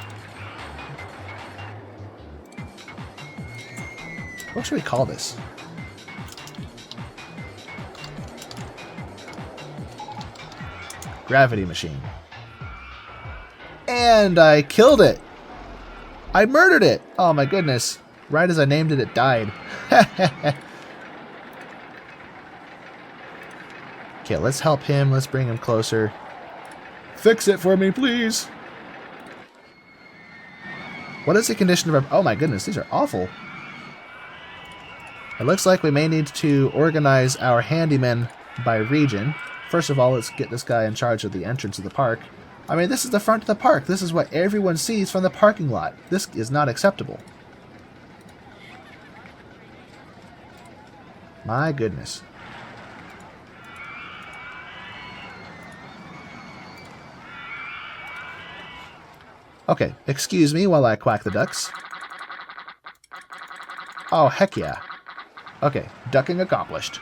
What should we call this? Gravity machine. And I killed it! I murdered it! Oh my goodness. Right as I named it, it died. Okay, let's help him. Let's bring him closer. Fix it for me, please! What is the condition of our... Oh my goodness, these are awful. It looks like we may need to organize our handymen by region. First of all, let's get this guy in charge of the entrance of the park. I mean, this is the front of the park. This is what everyone sees from the parking lot. This is not acceptable. My goodness. Okay, excuse me while I quack the ducks. Oh, heck yeah. Okay, ducking accomplished.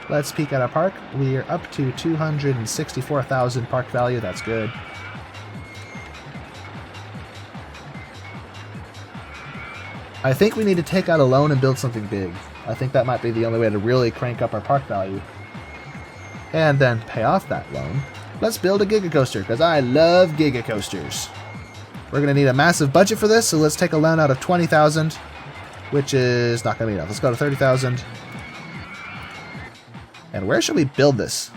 Let's peek at our park. We are up to 264,000 park value. That's good. I think we need to take out a loan and build something big. I think that might be the only way to really crank up our park value. And then pay off that loan. Let's build a Giga Coaster, because I love Giga Coasters. We're going to need a massive budget for this, so let's take a loan out of 20,000, which is not going to be enough. Let's go to 30,000. And where should we build this?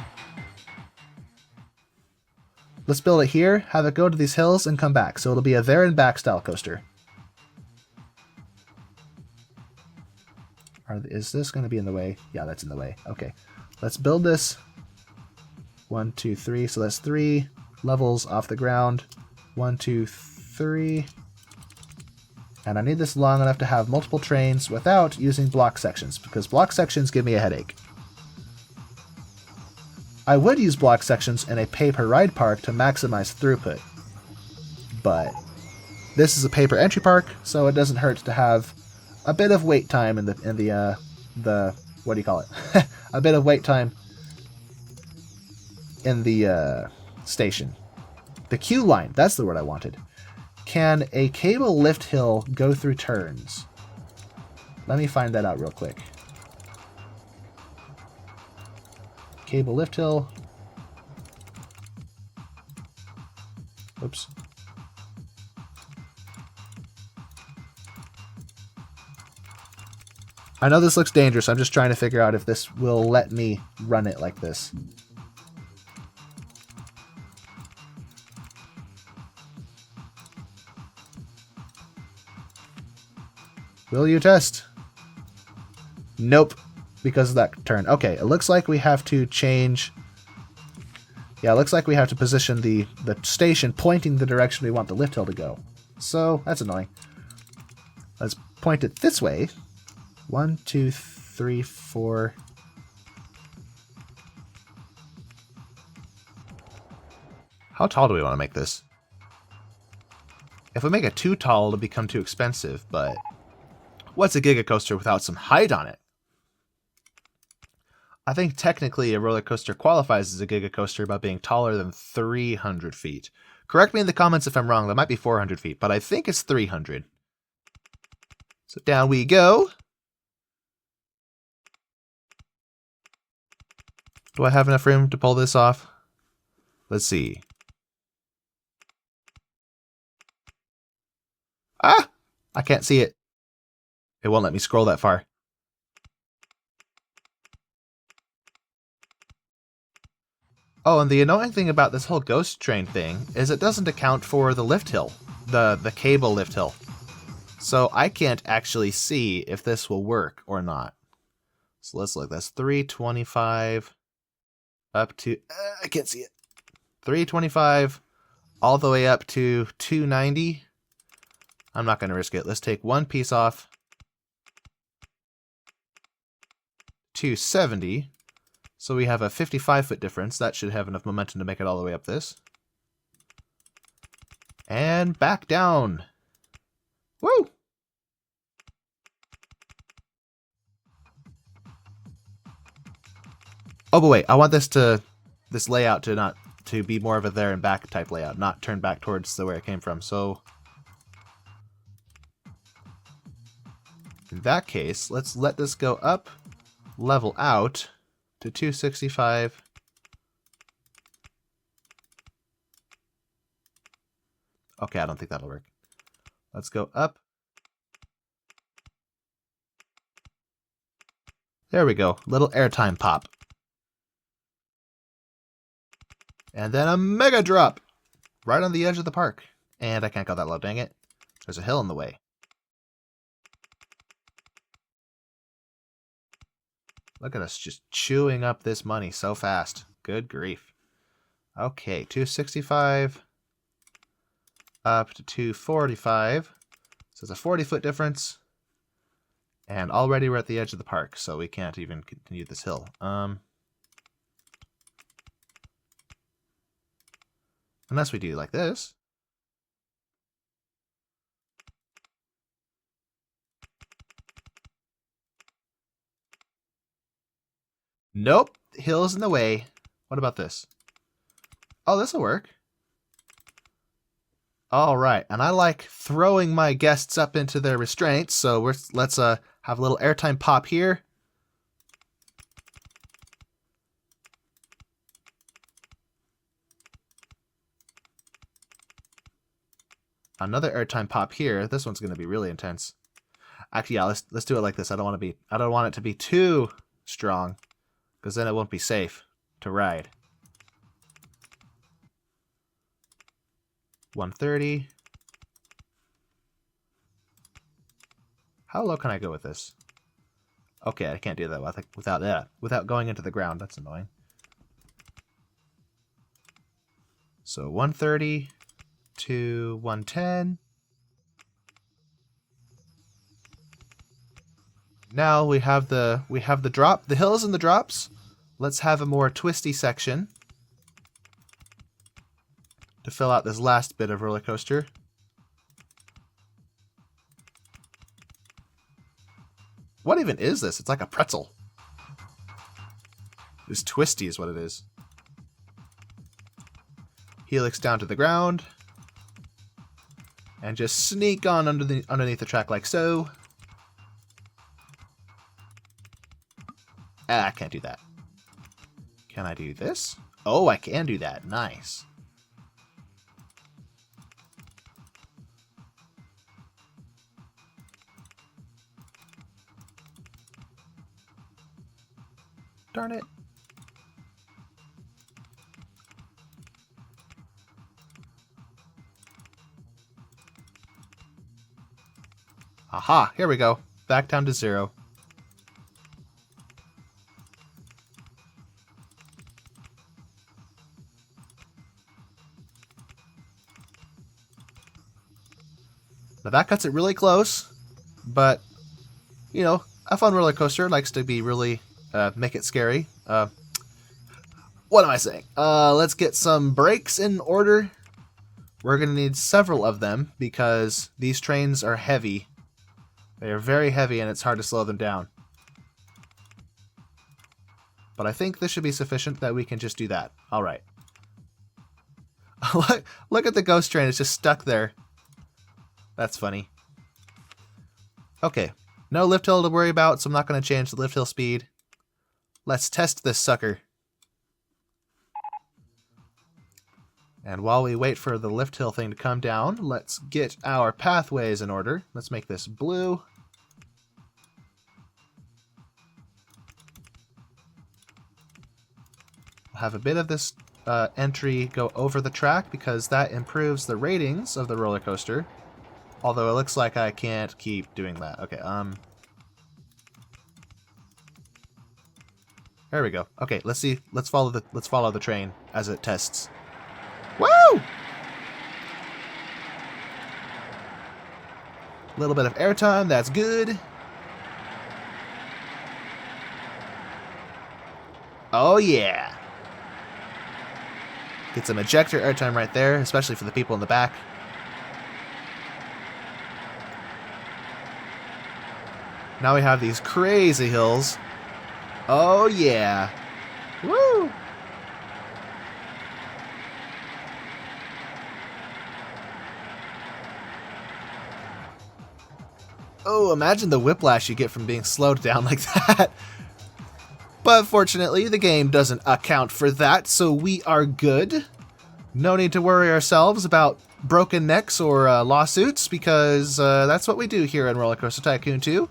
Let's build it here, have it go to these hills, and come back. So it'll be a there and back style coaster. Is this going to be in the way? Yeah, that's in the way. Okay. Let's build this. 1, 2, 3. So that's 3 levels off the ground. 1, 2, 3. And I need this long enough to have multiple trains without using block sections, because block sections give me a headache. I would use block sections in a pay-per-ride park to maximize throughput, but this is a pay-per-entry park, so it doesn't hurt to have a bit of wait time in the what do you call it? A bit of wait time in the station. The queue line, that's the word I wanted. Can a cable lift hill go through turns? Let me find that out real quick. Cable lift hill. Oops. I know this looks dangerous. I'm just trying to figure out if this will let me run it like this. Will you test? Nope, because of that turn. Okay, it looks like we have to change. Yeah, it looks like we have to position the station pointing the direction we want the lift hill to go. So, that's annoying. Let's point it this way. 1, 2, 3, 4. How tall do we want to make this? If we make it too tall, it'll become too expensive, but what's a Giga Coaster without some height on it? I think technically a roller coaster qualifies as a Giga Coaster by being taller than 300 feet. Correct me in the comments if I'm wrong. That might be 400 feet, but I think it's 300. So down we go. Do I have enough room to pull this off? Let's see. Ah! I can't see it. It won't let me scroll that far. Oh, and the annoying thing about this whole ghost train thing is it doesn't account for the lift hill, the cable lift hill. So I can't actually see if this will work or not. So let's look. That's 325 up to, I can't see it. 325 all the way up to 290. I'm not going to risk it. Let's take one piece off. 270. So we have a 55-foot difference. That should have enough momentum to make it all the way up this. And back down. Woo! Oh, but wait. I want this layout to be more of a there and back type layout, not turn back towards the where it came from. So in that case, let's let this go up, level out to 265. Okay, I don't think that'll work. Let's go up. There we go. Little airtime pop. And then a mega drop right on the edge of the park. And I can't go that low, dang it. There's a hill in the way. Look at us just chewing up this money so fast. Good grief. Okay, 265 up to 245. So it's a 40-foot difference. And already we're at the edge of the park, so we can't even continue this hill. Unless we do like this. Nope, the hill's in the way. What about this? Oh, this'll work. All right, and I like throwing my guests up into their restraints, so let's have a little airtime pop here. Another airtime pop here. This one's going to be really intense. Actually, yeah, let's do it like this. I don't want it to be too strong, because then it won't be safe to ride. 130. How low can I go with this? Okay, I can't do that without going into the ground. That's annoying. So 130 to 110. Now we have the drop, the hills and the drops. Let's have a more twisty section to fill out this last bit of roller coaster. What even is this? It's like a pretzel. This twisty is what it is. Helix down to the ground. And just sneak on underneath the track like so. Ah, I can't do that. Can I do this? Oh, I can do that. Nice. Darn it. Aha, here we go. Back down to 0. Now that cuts it really close, but, you know, a fun roller coaster likes to be really, make it scary. What am I saying? Let's get some brakes in order. We're going to need several of them because these trains are heavy. They are very heavy and it's hard to slow them down. But I think this should be sufficient that we can just do that. All right. Look at the ghost train. It's just stuck there. That's funny. Okay. No lift hill to worry about, so I'm not going to change the lift hill speed. Let's test this sucker. And while we wait for the lift hill thing to come down, let's get our pathways in order. Let's make this blue. We'll have a bit of this entry go over the track because that improves the ratings of the roller coaster. Although it looks like I can't keep doing that. Okay, there we go. Okay, let's see. Let's follow the train as it tests. Woo! A little bit of airtime, that's good. Oh yeah. Get some ejector airtime right there, especially for the people in the back. Now we have these crazy hills. Oh yeah. Woo! Oh, imagine the whiplash you get from being slowed down like that. But fortunately, the game doesn't account for that, so we are good. No need to worry ourselves about broken necks or lawsuits, because that's what we do here in RollerCoaster Tycoon 2.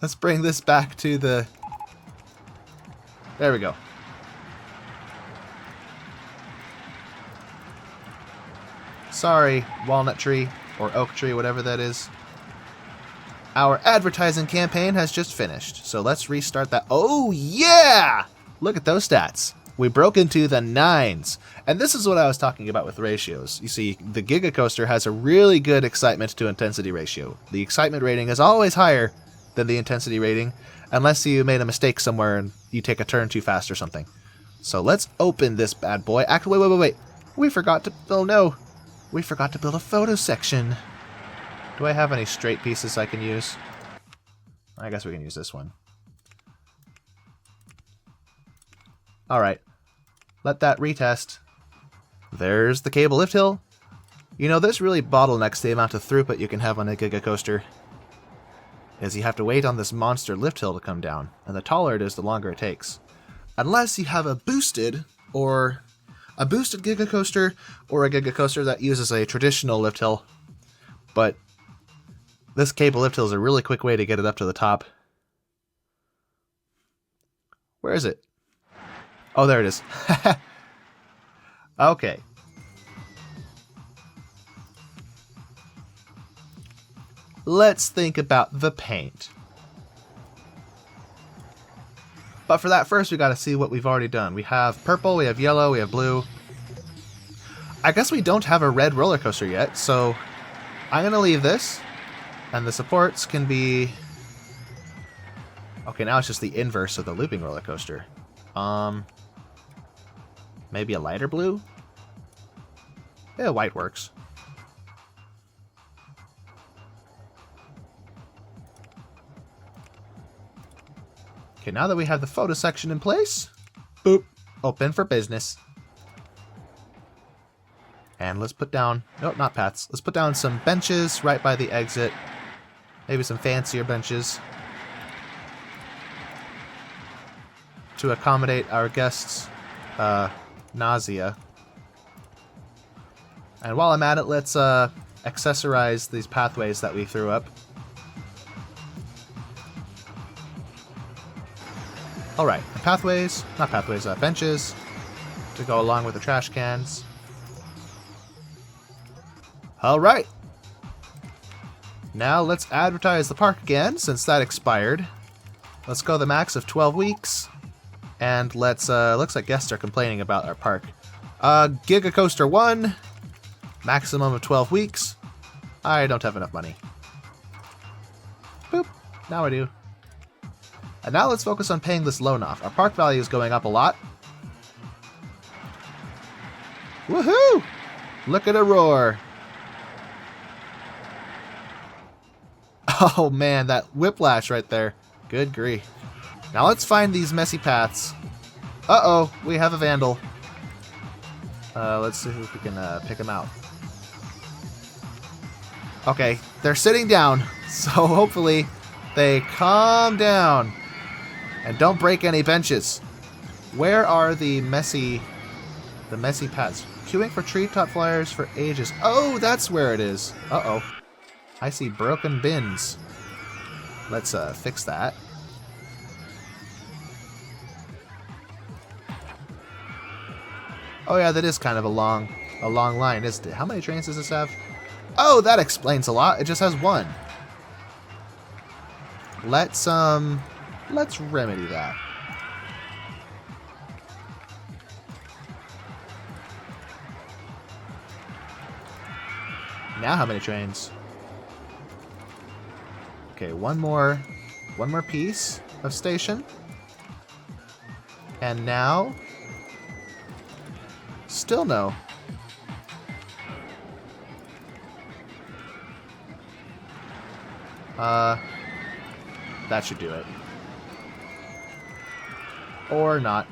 Let's bring this back to the... There we go. Sorry, walnut tree, or oak tree, whatever that is. Our advertising campaign has just finished, so let's restart that. Oh, yeah! Look at those stats. We broke into the 9s. And this is what I was talking about with ratios. You see, the Giga Coaster has a really good excitement to intensity ratio. The excitement rating is always higher than the intensity rating, unless you made a mistake somewhere and you take a turn too fast or something. So let's open this bad boy. Actually, wait. We forgot to... Oh, no. We forgot to build a photo section. Do I have any straight pieces I can use? I guess we can use this one. Alright. Let that retest. There's the cable lift hill. You know, this really bottlenecks the amount of throughput you can have on a Giga Coaster. Is you have to wait on this monster lift hill to come down. And the taller it is, the longer it takes. Unless you have a boosted Giga Coaster, or a Giga Coaster that uses a traditional lift hill. But this cable lift hill is a really quick way to get it up to the top. Where is it? Oh, there it is. Okay. Let's think about the paint. But for that, first we gotta see what we've already done. We have purple, we have yellow, we have blue. I guess we don't have a red roller coaster yet, so I'm gonna leave this. And the supports can be... Okay, now it's just the inverse of the looping roller coaster. Maybe a lighter blue? Yeah, white works. Okay, now that we have the photo section in place, boop, open for business. And let's put down, nope, not paths. Let's put down some benches right by the exit. Maybe some fancier benches to accommodate our guests' nausea. And while I'm at it, let's accessorize these pathways that we threw up. Alright, benches to go along with the trash cans. Alright. Now let's advertise the park again, since that expired. Let's go the max of 12 weeks. And let's, looks like guests are complaining about our park. Giga Coaster 1, maximum of 12 weeks. I don't have enough money. Boop, now I do. And now let's focus on paying this loan off. Our park value is going up a lot. Woohoo! Look at a roar. Oh man, that whiplash right there. Good grief. Now let's find these messy paths. Uh-oh, we have a vandal. Let's see if we can pick them out. Okay, they're sitting down, so hopefully they calm down and don't break any benches. Where are the messy paths? Queuing for treetop flyers for ages. Oh, that's where it is. Uh-oh. I see broken bins. Let's fix that. Oh yeah, that is kind of a long line, isn't it? How many trains does this have? Oh, that explains a lot. It just has one. Let's remedy that. Now how many trains? Okay, one more piece of station. And now still no. That should do it. Or not.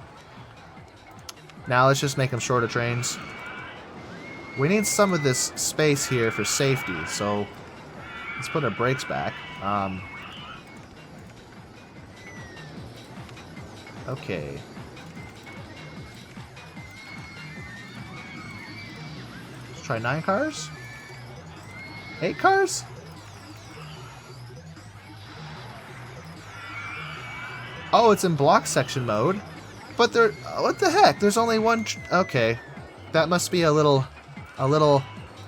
Now let's just make them shorter trains. We need some of this space here for safety, so let's put our brakes back. Okay. Let's try 9 cars? 8 cars? Oh, it's in block section mode. But there, what the heck? There's only one. Okay, that must be a little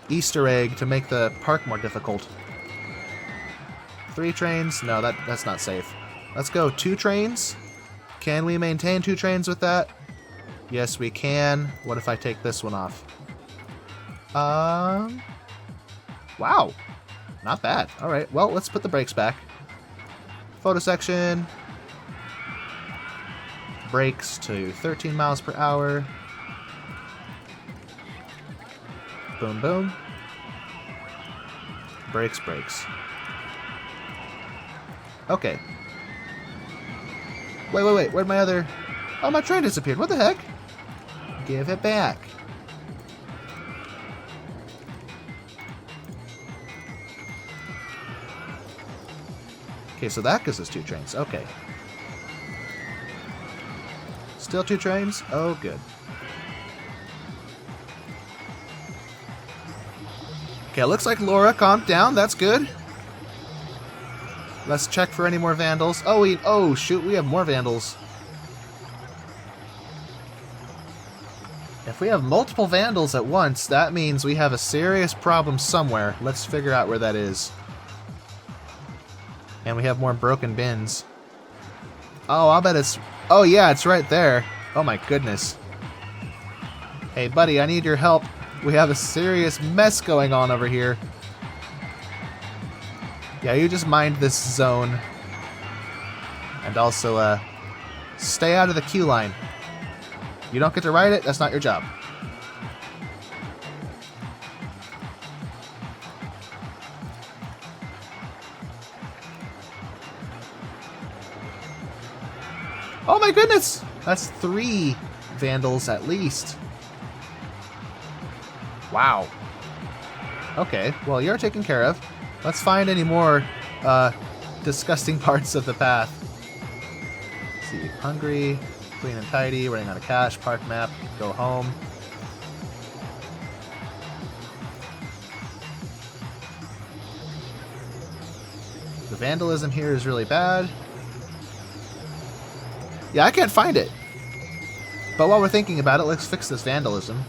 Easter egg to make the park more difficult. 3 trains? No, that's not safe. Let's go 2 trains. Can we maintain 2 trains with that? Yes, we can. What if I take this one off? Wow. Not bad. All right, well, let's put the brakes back. Photo section. Brakes to 13 miles per hour. Boom, boom. Brakes, brakes. Okay. Wait. Where'd my other... Oh, my train disappeared. What the heck? Give it back. Okay, so that gives us 2 trains. Okay. Still 2 trains? Oh, good. Okay, it looks like Laura calmed down. That's good. Let's check for any more vandals. Oh, shoot, we have more vandals. If we have multiple vandals at once, that means we have a serious problem somewhere. Let's figure out where that is. And we have more broken bins. Oh, I'll bet it's... Oh, yeah, it's right there. Oh, my goodness. Hey, buddy, I need your help. We have a serious mess going on over here. Yeah, you just mind this zone. And also, stay out of the queue line. You don't get to ride it, that's not your job. Oh my goodness! That's 3 vandals at least. Wow. Okay, well, you're taken care of. Let's find any more disgusting parts of the path. Let's see, hungry, clean and tidy, running out of cash, park map, go home. The vandalism here is really bad. Yeah, I can't find it. But while we're thinking about it, let's fix this vandalism.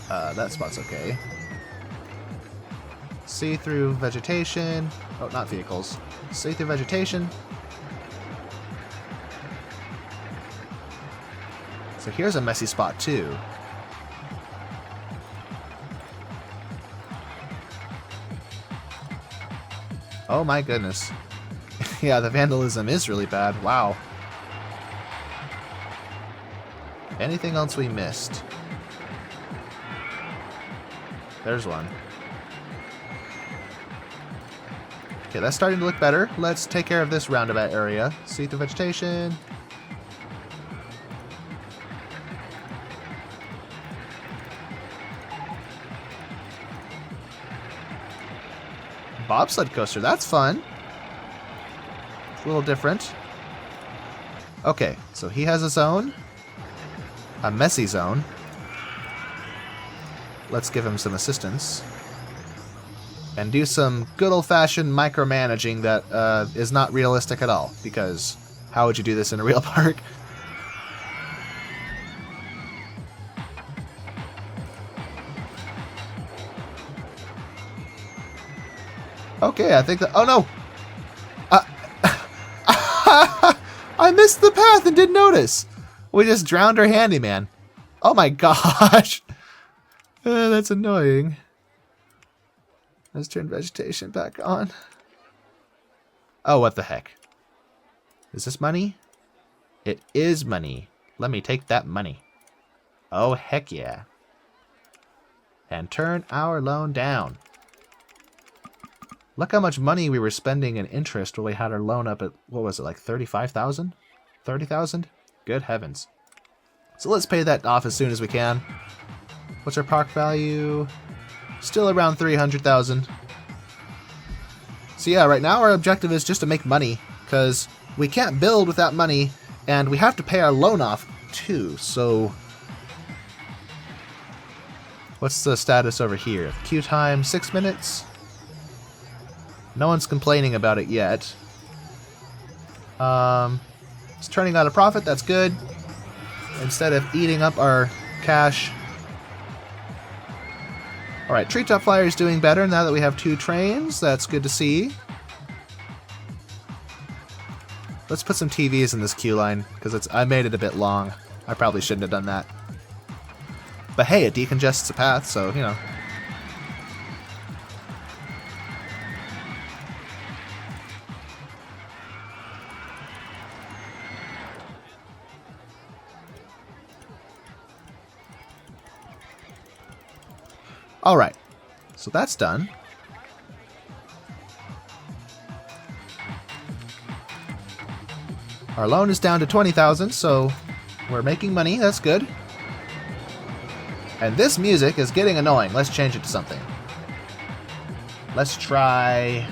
That spot's okay. See through vegetation. Oh, not vehicles. See through vegetation. So here's a messy spot too. Oh my goodness. Yeah, the vandalism is really bad. Wow. Anything else we missed? There's one. Okay, that's starting to look better. Let's take care of this roundabout area. See through vegetation. Bobsled coaster, that's fun. It's a little different. Okay, so he has a zone. A messy zone. Let's give him some assistance. And do some good old-fashioned micromanaging that is not realistic at all. Because how would you do this in a real park? Okay, I think that... Oh, no! I missed the path and didn't notice! We just drowned our handyman. Oh my gosh! That's annoying. Let's turn vegetation back on. Oh, what the heck? Is this money? It is money. Let me take that money. Oh, heck yeah. And turn our loan down. Look how much money we were spending in interest when we had our loan up at, what was it, like 35,000? 30,000? Good heavens. So let's pay that off as soon as we can. What's our park value? Still around 300,000. So yeah, right now our objective is just to make money, because we can't build without money, and we have to pay our loan off too, so... What's the status over here? Queue time, 6 minutes? No one's complaining about it yet. It's turning out a profit, that's good. Instead of eating up our cash. Alright, Treetop Flyer is doing better now that we have 2 trains. That's good to see. Let's put some TVs in this queue line, because I made it a bit long. I probably shouldn't have done that. But hey, it decongests the path, so, you know. Alright, so that's done. Our loan is down to 20,000, so we're making money. That's good. And this music is getting annoying. Let's change it to something. Let's try...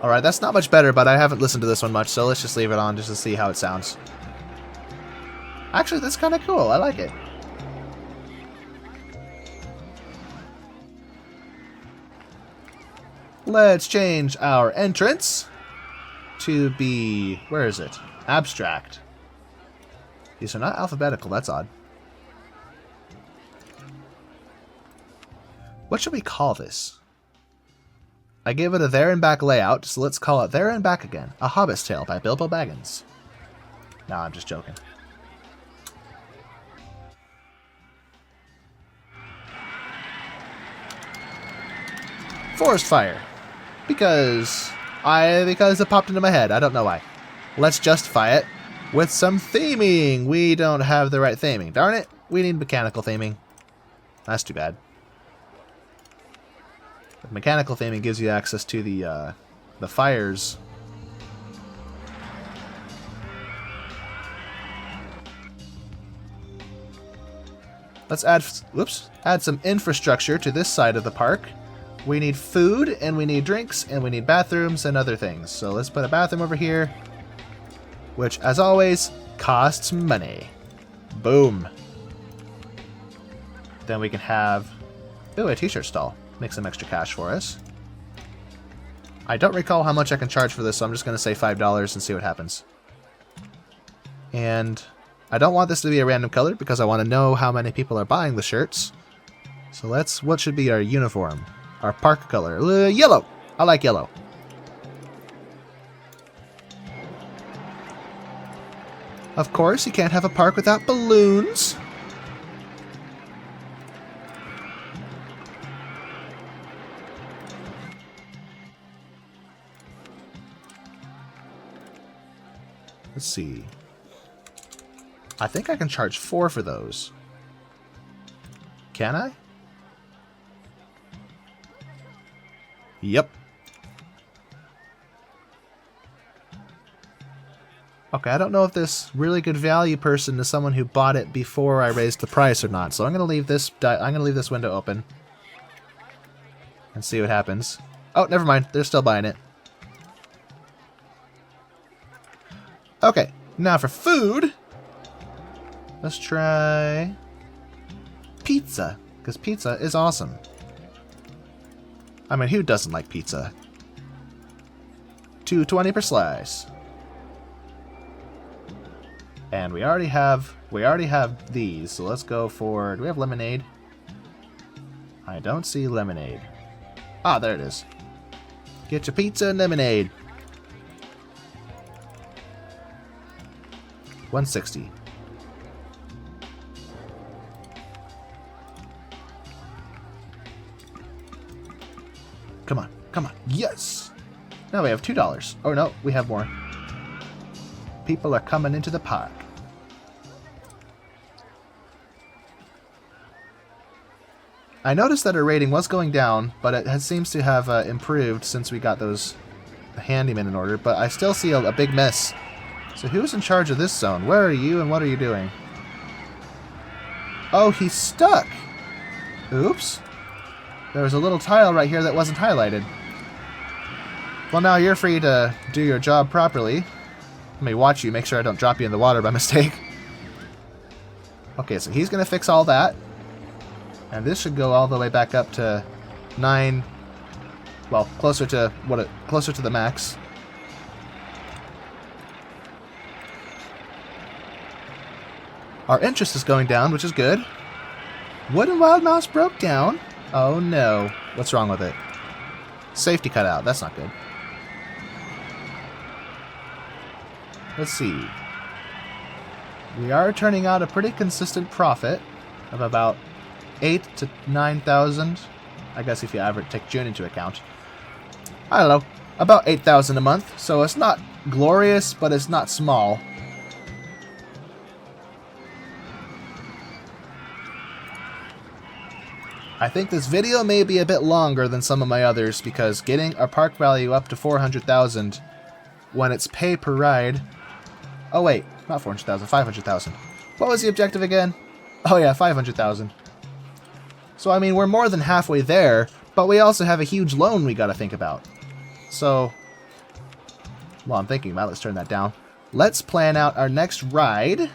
Alright, that's not much better, but I haven't listened to this one much, so let's just leave it on just to see how it sounds. Actually, that's kind of cool. I like it. Let's change our entrance to be... where is it? Abstract. These are not alphabetical. That's odd. What should we call this? I gave it a there and back layout, so let's call it There and Back Again. A Hobbit's Tale by Bilbo Baggins. No, I'm just joking. Forest Fire. Because it popped into my head. I don't know why. Let's justify it with some theming. We don't have the right theming. Darn it. We need mechanical theming. That's too bad. Mechanical theming gives you access to the fires. Let's add some infrastructure to this side of the park. We need food, and we need drinks, and we need bathrooms and other things. So let's put a bathroom over here, which, as always, costs money. Boom. Then we can have... ooh, a t-shirt stall. Make some extra cash for us. I don't recall how much I can charge for this, so I'm just going to say $5 and see what happens. And I don't want this to be a random color because I want to know how many people are buying the shirts. So what should be our uniform? Our park color. Yellow! I like yellow. Of course, you can't have a park without balloons. Let's see. I think I can charge 4 for those. Can I? Yep. Okay, I don't know if this really good value person is someone who bought it before I raised the price or not. So I'm gonna leave this window open and see what happens. Oh, never mind. They're still buying it. Okay, now for food. Let's try pizza, because pizza is awesome. I mean, who doesn't like pizza? $2.20 per slice. And we already have these, so let's go for... do we have lemonade? I don't see lemonade. Ah, there it is. Get your pizza and lemonade. $1.60. Come on, come on. Yes! Now we have $2. Oh no, we have more. People are coming into the park. I noticed that our rating was going down, but it seems to have improved since we got those handymen in order, but I still see a big mess. So who's in charge of this zone? Where are you and what are you doing? Oh, he's stuck! Oops. There was a little tile right here that wasn't highlighted. Well, now you're free to do your job properly. Let me watch you, make sure I don't drop you in the water by mistake. Okay, so he's going to fix all that. And this should go all the way back up to 9... well, closer to the max. Our interest is going down, which is good. Wooden Wild Mouse broke down. Oh no. What's wrong with it? Safety cut out. That's not good. Let's see. We are turning out a pretty consistent profit of about 8,000 to 9,000. I guess if you take June into account. I don't know. About 8,000 a month. So it's not glorious, but it's not small. I think this video may be a bit longer than some of my others because getting our park value up to 400,000 when it's pay per ride. Oh wait, not 400,000, 500,000. What was the objective again? Oh yeah, 500,000. So I mean, we're more than halfway there, but we also have a huge loan we gotta think about. So, well, I'm thinking about, let's turn that down. Let's plan out our next ride.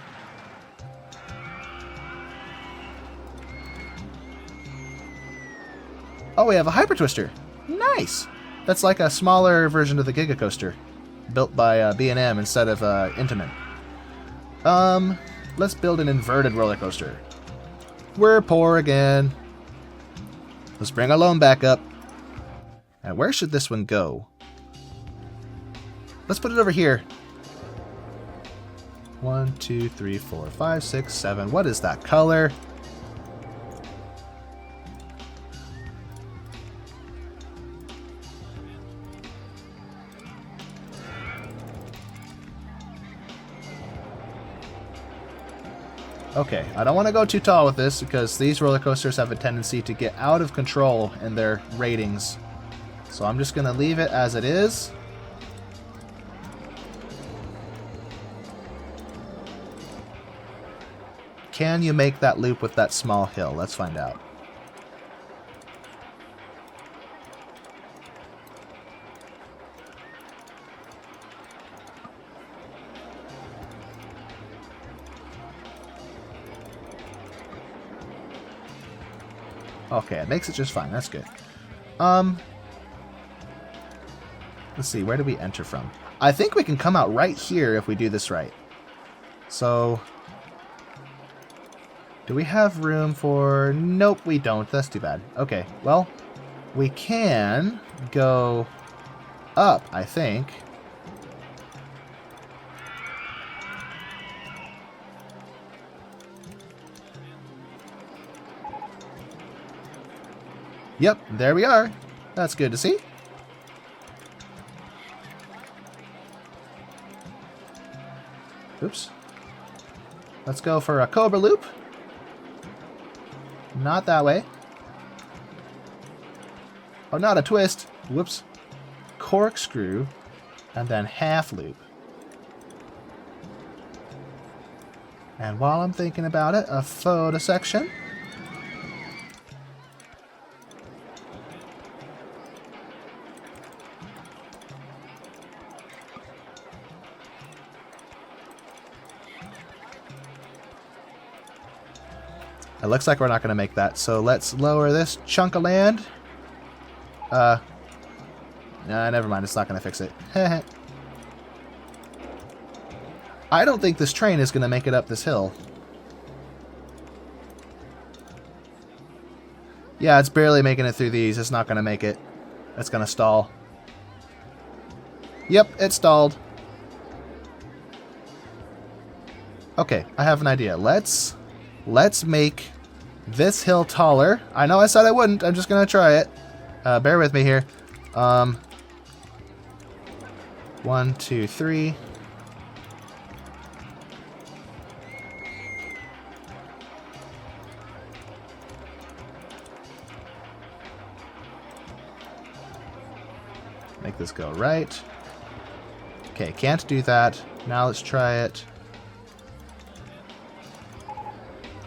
Oh, we have a Hyper Twister. Nice. That's like a smaller version of the Giga coaster, built by B&M instead of Intamin. Let's build an inverted roller coaster. We're poor again. Let's bring our loan back up. And where should this one go? Let's put it over here. 1, 2, 3, 4, 5, 6, 7. What is that color? Okay, I don't want to go too tall with this because these roller coasters have a tendency to get out of control in their ratings. So I'm just going to leave it as it is. Can you make that loop with that small hill? Let's find out. Okay, it makes it just fine. That's good. Let's see, where do we enter from? I think we can come out right here if we do this right. So, do we have room for... Nope, we don't. That's too bad. Okay, well, we can go up, I think. Yep, there we are. That's good to see. Oops. Let's go for a Cobra Loop. Not that way. Oh, not a twist. Whoops. Corkscrew. And then half loop. And while I'm thinking about it, a photo section. It looks like we're not going to make that, so let's lower this chunk of land. Nah, never mind, it's not going to fix it. I don't think this train is going to make it up this hill. Yeah, it's barely making it through these. It's not going to make it. It's going to stall. Yep, it stalled. Okay, I have an idea. Let's make this hill taller. I know I said I wouldn't. I'm just going to try it. Bear with me here. 1, 2, 3. Make this go right. Okay, can't do that. Now let's try it.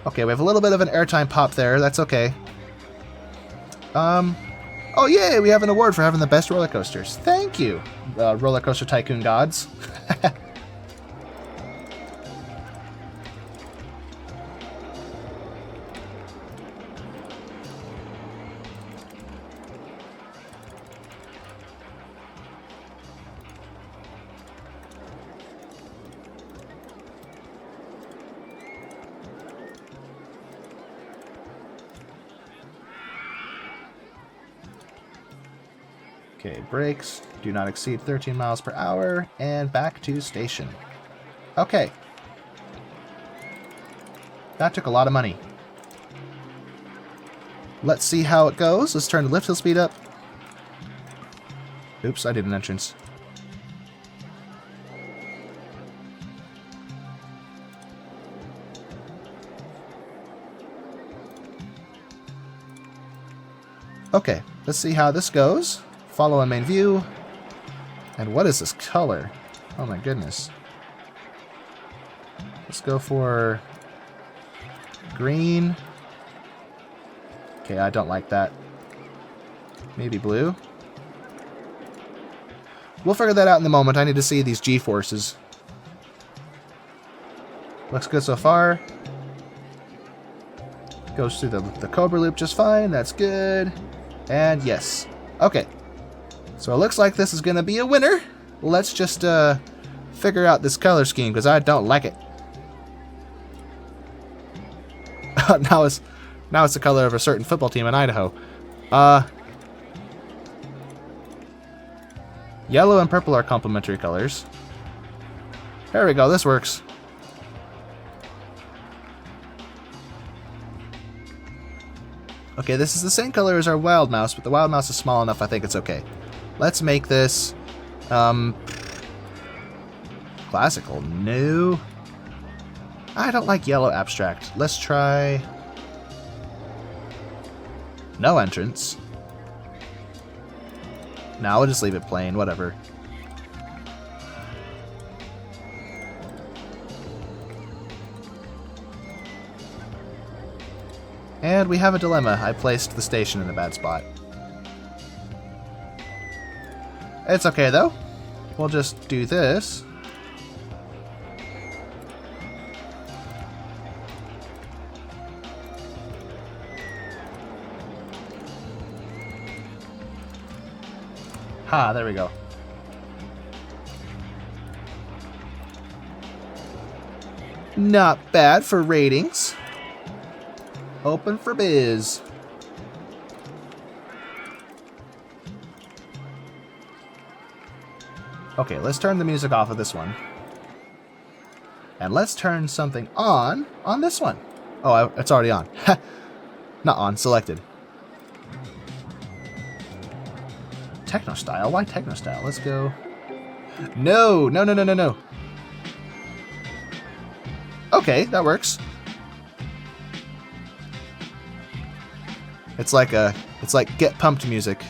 Okay, we have a little bit of an airtime pop there. That's okay. Oh, yay! We have an award for having the best roller coasters. Thank you, RollerCoaster Tycoon gods. Okay, brakes do not exceed 13 miles per hour, and back to station. Okay. That took a lot of money. Let's see how it goes. Let's turn the lift hill speed up. Oops, I did an entrance. Okay, let's see how this goes. Follow on main view. And what is this color? Oh my goodness. Let's go for green. Okay, I don't like that. Maybe blue? We'll figure that out in the moment. I need to see these G-forces. Looks good so far. Goes through the Cobra loop just fine. That's good. And yes. Okay. So it looks like this is going to be a winner. Let's just figure out this color scheme, because I don't like it. now it's the color of a certain football team in Idaho. Yellow and purple are complementary colors. There we go, this works. Okay, this is the same color as our wild mouse, but the wild mouse is small enough, I think it's okay. Let's make this classical. No. I don't like yellow abstract. Let's try no entrance. No, we'll just leave it plain, whatever. And we have a dilemma. I placed the station in a bad spot. It's okay, though. We'll just do this. Ha, there we go. Not bad for ratings. Open for biz. Okay, let's turn the music off of this one. And let's turn something on this one. Oh, it's already on. Not on, selected. Techno style? Why techno style? Let's go. No, no, no, no, no, no. Okay, that works. It's like get pumped music.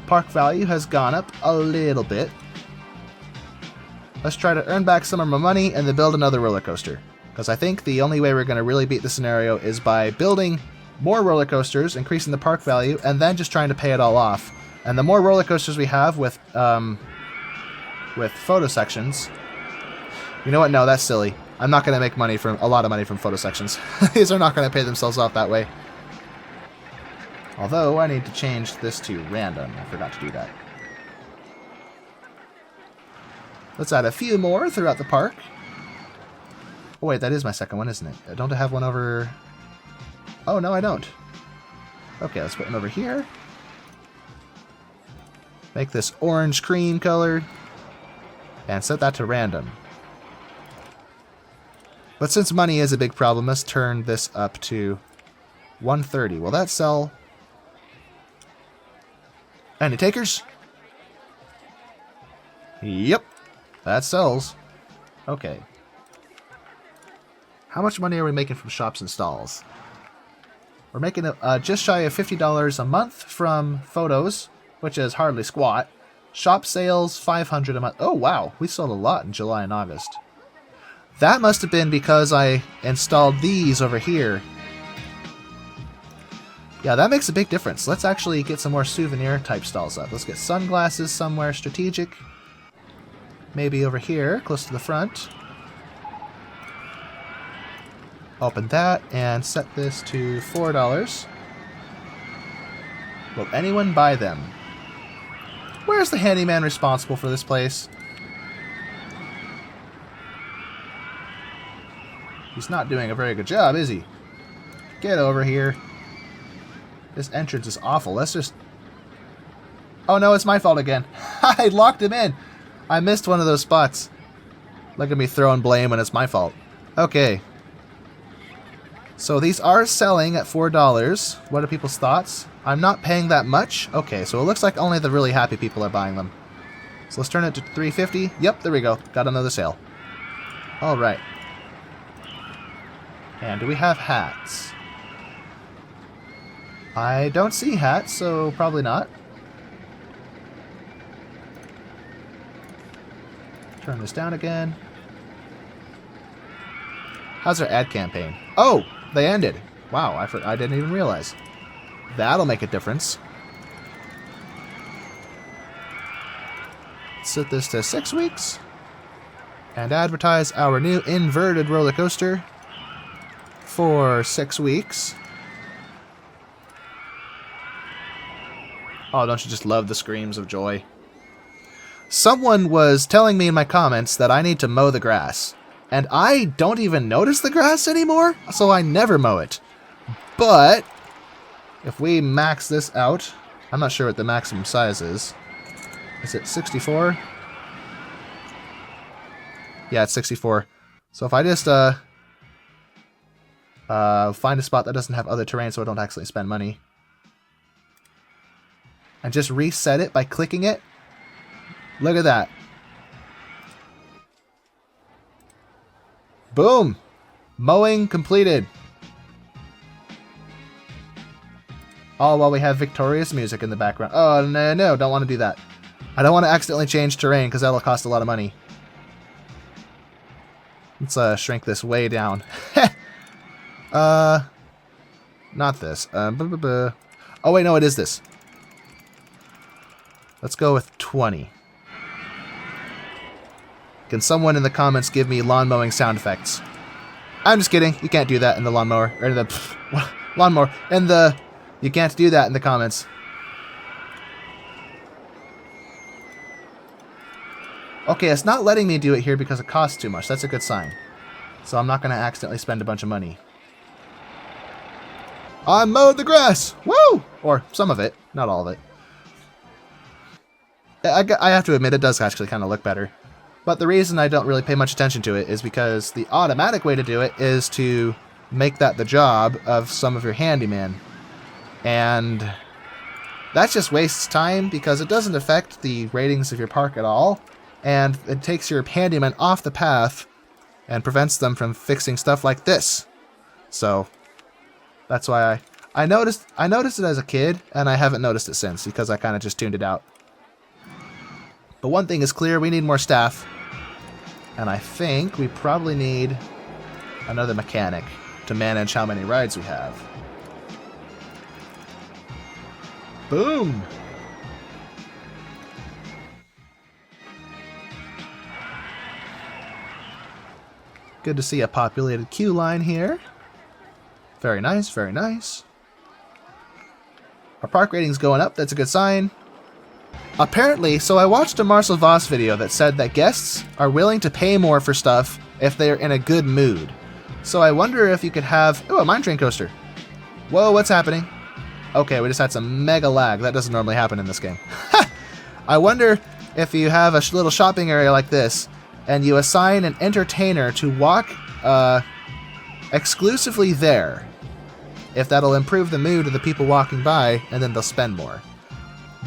Park value has gone up a little bit. Let's try to earn back some of my money and then build another roller coaster. Because I think the only way we're going to really beat the scenario is by building more roller coasters, increasing the park value, and then just trying to pay it all off. And the more roller coasters we have with photo sections... You know what? No, that's silly. I'm not going to make money from a lot of money from photo sections. These are not going to pay themselves off that way. Although, I need to change this to random. I forgot to do that. Let's add a few more throughout the park. Oh wait, that is my second one, isn't it? Don't I have one over... Oh, no, I don't. Okay, let's put one over here. Make this orange cream colored. And set that to random. But since money is a big problem, let's turn this up to 130. Will that sell? Any takers? Yep. That sells. Okay. How much money are we making from shops and stalls? We're making just shy of $50 a month from photos, which is hardly squat. Shop sales, $500 a month. Oh, wow. We sold a lot in July and August. That must have been because I installed these over here. Yeah, that makes a big difference. Let's actually get some more souvenir type stalls up. Let's get sunglasses somewhere strategic. Maybe over here, close to the front. Open that and set this to $4. Will anyone buy them? Where's the handyman responsible for this place? He's not doing a very good job, is he? Get over here. This entrance is awful. Let's just... Oh no, it's my fault again. I locked him in. I missed one of those spots. Look at me throwing blame when it's my fault. Okay. So these are selling at $4. What are people's thoughts? I'm not paying that much? Okay, so it looks like only the really happy people are buying them. So let's turn it to $3.50. Yep, there we go. Got another sale. Alright. And do we have hats? I don't see hats, so probably not. Turn this down again. How's our ad campaign? Oh, they ended. Wow, I didn't even realize. That'll make a difference. Set this to 6 weeks. And advertise our new inverted roller coaster for 6 weeks. Oh, don't you just love the screams of joy? Someone was telling me in my comments that I need to mow the grass. And I don't even notice the grass anymore, so I never mow it. But if we max this out, I'm not sure what the maximum size is. Is it 64? Yeah, it's 64. So if I just find a spot that doesn't have other terrain so I don't accidentally spend money. And just reset it by clicking it. Look at that. Boom! Mowing completed. All while we have victorious music in the background. Oh, no, don't want to do that. I don't want to accidentally change terrain because that'll cost a lot of money. Let's shrink this way down. Not this. Oh, wait, no, it is this. Let's go with 20. Can someone in the comments give me lawn mowing sound effects? I'm just kidding. You can't do that in the lawnmower. Or in the lawnmower. And you can't do that in the comments. Okay, it's not letting me do it here because it costs too much. That's a good sign. So I'm not going to accidentally spend a bunch of money. I mowed the grass! Woo! Or some of it. Not all of it. I have to admit, it does actually kind of look better. But the reason I don't really pay much attention to it is because the automatic way to do it is to make that the job of some of your handyman. And that just wastes time because it doesn't affect the ratings of your park at all. And it takes your handyman off the path and prevents them from fixing stuff like this. So that's why I noticed it as a kid, and I haven't noticed it since because I kind of just tuned it out. But one thing is clear, we need more staff. And I think we probably need another mechanic to manage how many rides we have. Boom! Good to see a populated queue line here. Very nice, very nice. Our park rating's going up, that's a good sign. Apparently, so I watched a Marcel Voss video that said that guests are willing to pay more for stuff if they're in a good mood. So I wonder if you could have... Oh, a mine train coaster. Whoa, what's happening? Okay, we just had some mega lag. That doesn't normally happen in this game. I wonder if you have a little shopping area like this, and you assign an entertainer to walk exclusively there, if that'll improve the mood of the people walking by, and then they'll spend more.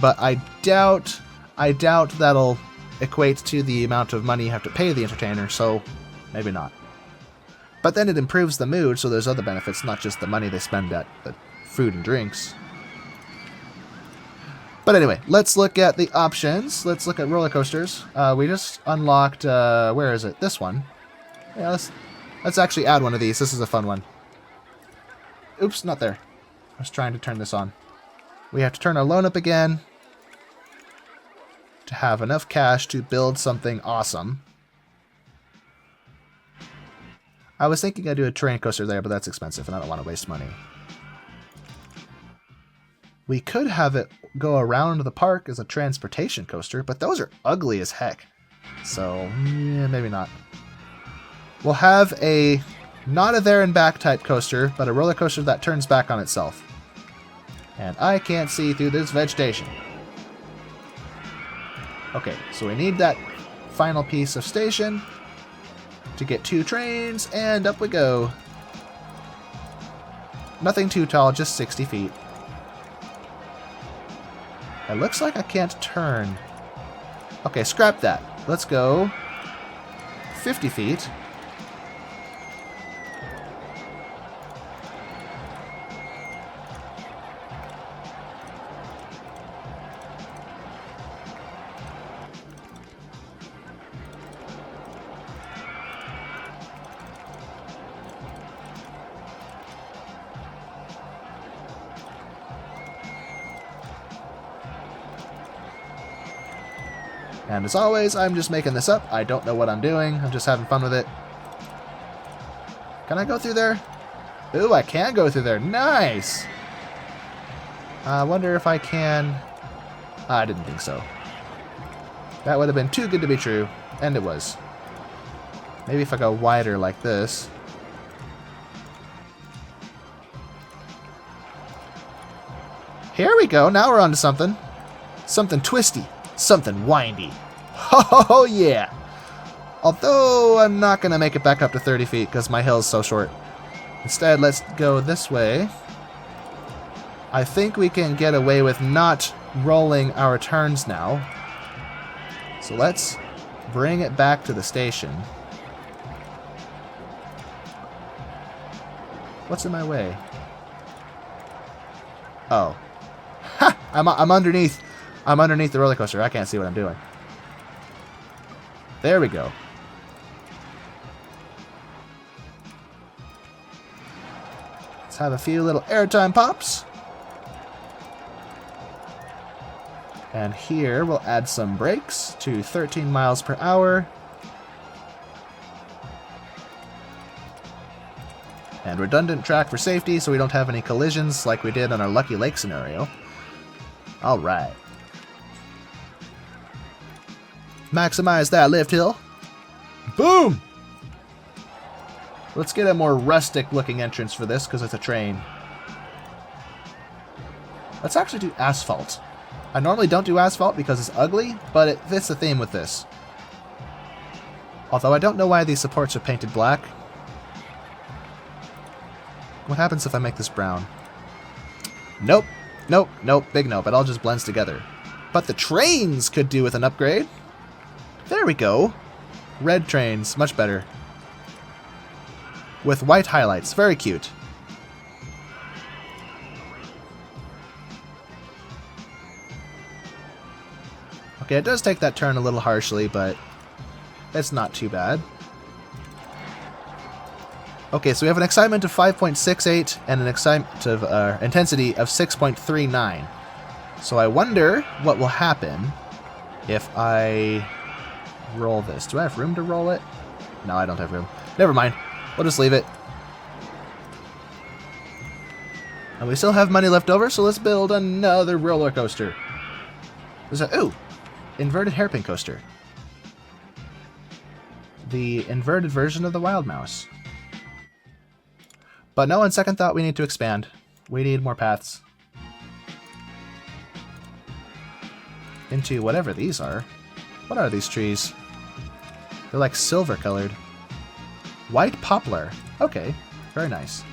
But I doubt that'll equate to the amount of money you have to pay the entertainer, so maybe not. But then it improves the mood, so there's other benefits, not just the money they spend at the food and drinks. But anyway, let's look at the options. Let's look at roller coasters. We just unlocked, where is it? This one. Yeah, let's actually add one of these. This is a fun one. Oops, not there. I was trying to turn this on. We have to turn our loan up again to have enough cash to build something awesome. I was thinking I'd do a terrain coaster there, but that's expensive and I don't want to waste money. We could have it go around the park as a transportation coaster, but those are ugly as heck. So, yeah, maybe not. We'll have a Not a there and back type coaster, but a roller coaster that turns back on itself. And I can't see through this vegetation. Okay, so we need that final piece of station to get 2 trains, and up we go. Nothing too tall, just 60 feet. It looks like I can't turn. Okay, scrap that. Let's go 50 feet. And as always, I'm just making this up. I don't know what I'm doing. I'm just having fun with it. Can I go through there? Ooh, I can go through there. Nice! I wonder if I can... I didn't think so. That would have been too good to be true. And it was. Maybe if I go wider like this. Here we go. Now we're on to something. Something twisty. Something windy. Oh yeah! Although I'm not going to make it back up to 30 feet because my hill is so short. Instead, let's go this way. I think we can get away with not rolling our turns now. So let's bring it back to the station. What's in my way? Oh. Ha! I'm underneath. I'm underneath the roller coaster. I can't see what I'm doing. There we go. Let's have a few little airtime pops. And here we'll add some brakes to 13 miles per hour. And redundant track for safety so we don't have any collisions like we did on our Lucky Lake scenario. Alright. Maximize that lift hill. Boom! Let's get a more rustic looking entrance for this because it's a train. Let's actually do asphalt. I normally don't do asphalt because it's ugly, but it fits the theme with this. Although I don't know why these supports are painted black. What happens if I make this brown? Nope. Nope. Nope. Big nope. It all just blends together. But the trains could do with an upgrade. There we go. Red trains. Much better. With white highlights. Very cute. Okay, it does take that turn a little harshly, but it's not too bad. Okay, so we have an excitement of 5.68 and an excitement of intensity of 6.39. So I wonder what will happen if I roll this. Do I have room to roll it? No, I don't have room. Never mind. We'll just leave it. And we still have money left over, so let's build another roller coaster. There's a... Ooh! Inverted hairpin coaster. The inverted version of the Wild Mouse. But no, on second thought, we need to expand. We need more paths. Into whatever these are. What are these trees? They're like silver colored. White poplar. Okay, very nice.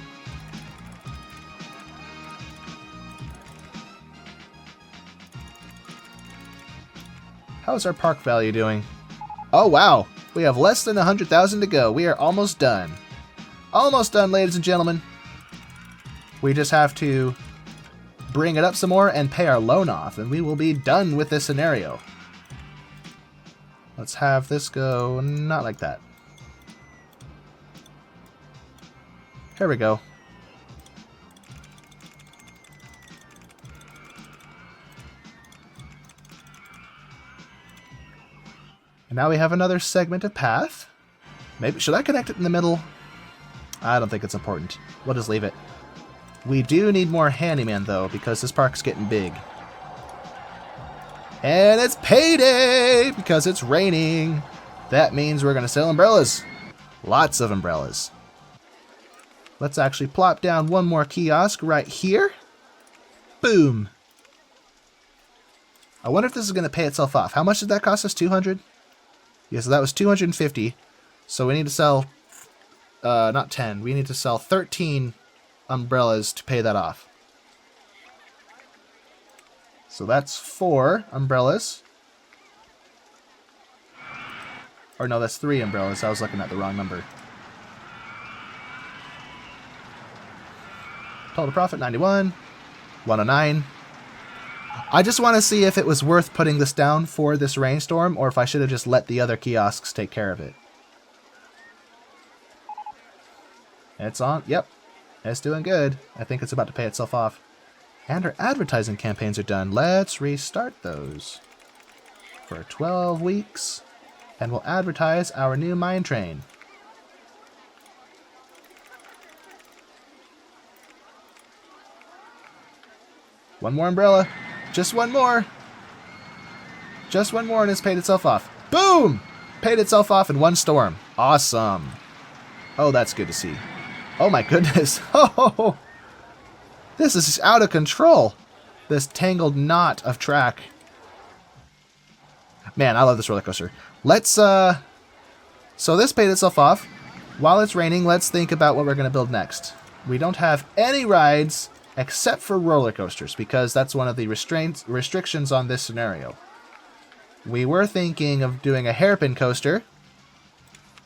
How's our park value doing? Oh wow, we have less than 100,000 to go. We are almost done. Almost done, ladies and gentlemen. We just have to bring it up some more and pay our loan off, and we will be done with this scenario. Let's have this go not like that. Here we go. And now we have another segment of path. Maybe should I connect it in the middle? I don't think it's important. We'll just leave it. We do need more handyman though, because this park's getting big. And it's payday because it's raining. That means we're gonna sell umbrellas. Lots of umbrellas. Let's actually plop down one more kiosk right here. Boom. I wonder if this is going to pay itself off. How much did that cost us? 200? Yeah, so that was 250. So we need to sell, not 10. We need to sell 13 umbrellas to pay that off. So that's 4 umbrellas. Or no, that's 3 umbrellas. I was looking at the wrong number. Total profit, 91. 109. I just want to see if it was worth putting this down for this rainstorm, or if I should have just let the other kiosks take care of it. It's on. Yep. It's doing good. I think it's about to pay itself off. And our advertising campaigns are done. Let's restart those. For 12 weeks. And we'll advertise our new mine train. One more umbrella. Just one more. Just one more and it's paid itself off. Boom! Paid itself off in one storm. Awesome. Oh, that's good to see. Oh my goodness. Oh, this is out of control. This tangled knot of track. Man, I love this roller coaster. Let's, so this paid itself off. While it's raining, let's think about what we're going to build next. We don't have any rides except for roller coasters, because that's one of the restrictions on this scenario. We were thinking of doing a hairpin coaster.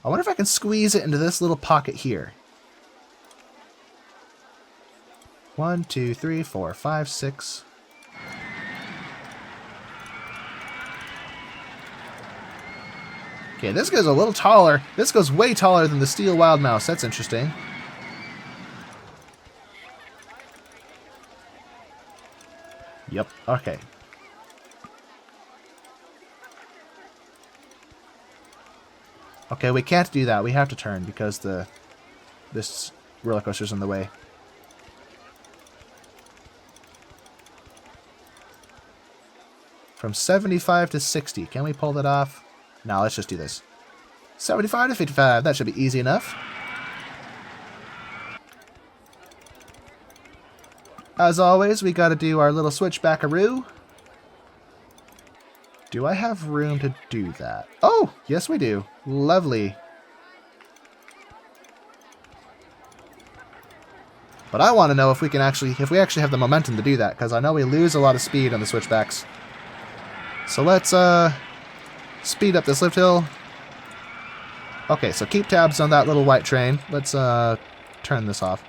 I wonder if I can squeeze it into this little pocket here. 1, 2, 3, 4, 5, 6. Okay, this goes a little taller. This goes way taller than the Steel Wild Mouse. That's interesting. Yep, okay. Okay, we can't do that. We have to turn because this roller coaster's in the way. From 75 to 60. Can we pull that off? No, let's just do this. 75 to 55. That should be easy enough. As always, we gotta do our little switchbackaroo. Do I have room to do that? Oh, yes we do. Lovely. But I want to know if we can actually, if we actually have the momentum to do that, because I know we lose a lot of speed on the switchbacks. So let's speed up this lift hill. Okay, so keep tabs on that little white train. Let's turn this off.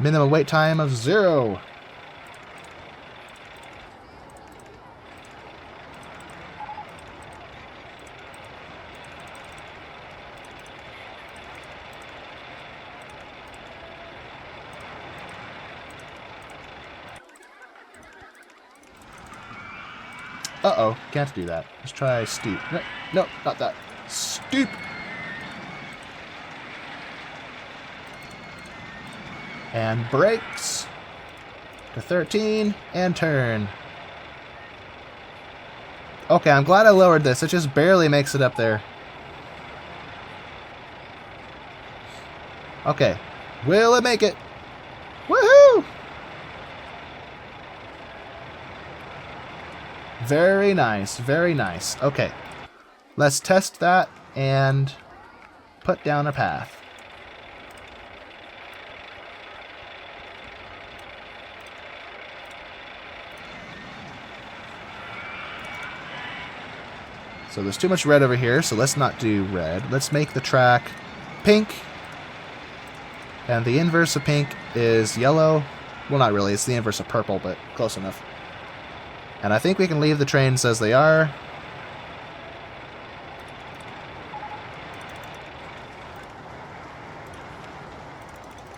Minimum wait time of 0. Uh-oh, can't do that. Let's try steep. No, no, not that. Steep! And brakes to 13 and turn. Okay, I'm glad I lowered this. It just barely makes it up there. Okay, will it make it? Woohoo! Very nice, very nice. Okay, let's test that and put down a path. So there's too much red over here, so let's not do red. Let's make the track pink. And the inverse of pink is yellow. Well, not really, it's the inverse of purple, but close enough. And I think we can leave the trains as they are.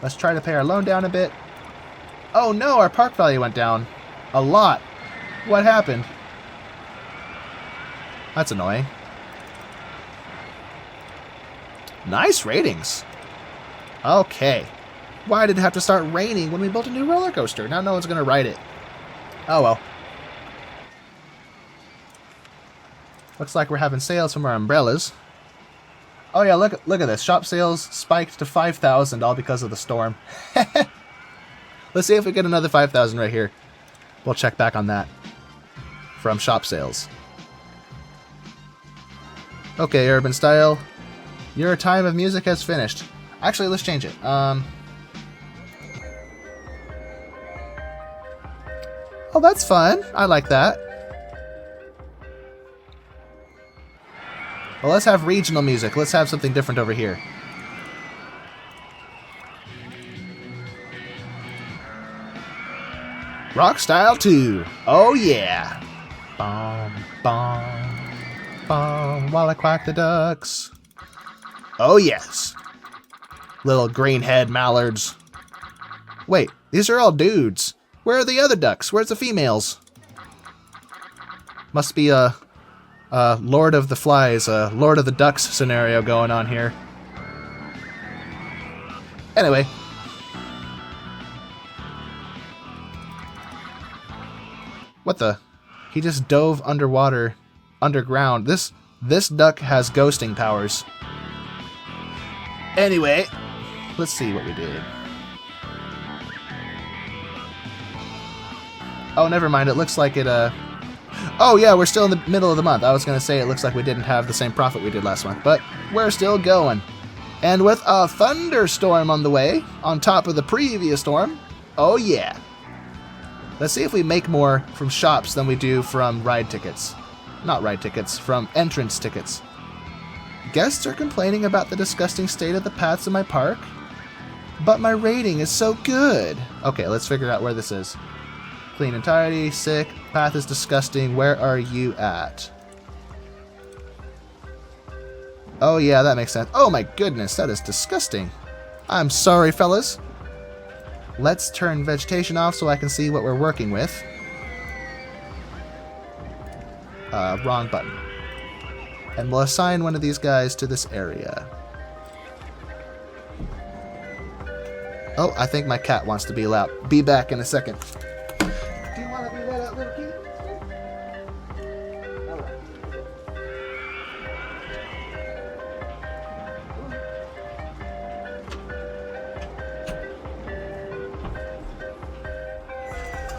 Let's try to pay our loan down a bit. Oh no, our park value went down. A lot. What happened? That's annoying. Nice ratings. Okay. Why did it have to start raining when we built a new roller coaster? Now no one's going to ride it. Oh well. Looks like we're having sales from our umbrellas. Oh yeah, look at this. Shop sales spiked to 5,000 all because of the storm. Let's see if we get another 5,000 right here. We'll check back on that from shop sales. Okay, Urban Style. Your time of music has finished. Actually, let's change it. Oh, that's fun. I like that. Well, let's have regional music. Let's have something different over here. Rock Style 2. Oh, yeah. Bom, bom, bom, while I quack the ducks. Oh, yes. Little green-head mallards. Wait, these are all dudes. Where are the other ducks? Where's the females? Must be a Lord of the Flies, a Lord of the Ducks scenario going on here. Anyway. What the? He just dove underground. This duck has ghosting powers. Anyway, let's see what we did. Oh, never mind. It looks like it, Oh, yeah, we're still in the middle of the month. I was going to say it looks like we didn't have the same profit we did last month, but we're still going. And with a thunderstorm on the way, on top of the previous storm, oh, yeah. Let's see if we make more from shops than we do from ride tickets. Not ride tickets, from entrance tickets. Guests are complaining about the disgusting state of the paths in my park, but my rating is so good. Okay, let's figure out where this is. Clean and tidy, sick, path is disgusting, where are you at? Oh yeah, that makes sense. Oh my goodness, that is disgusting. I'm sorry, fellas. Let's turn vegetation off so I can see what we're working with. Wrong button. And we'll assign one of these guys to this area. Oh, I think my cat wants to be allowed. Be back in a second. Do you want to be let out, little kid?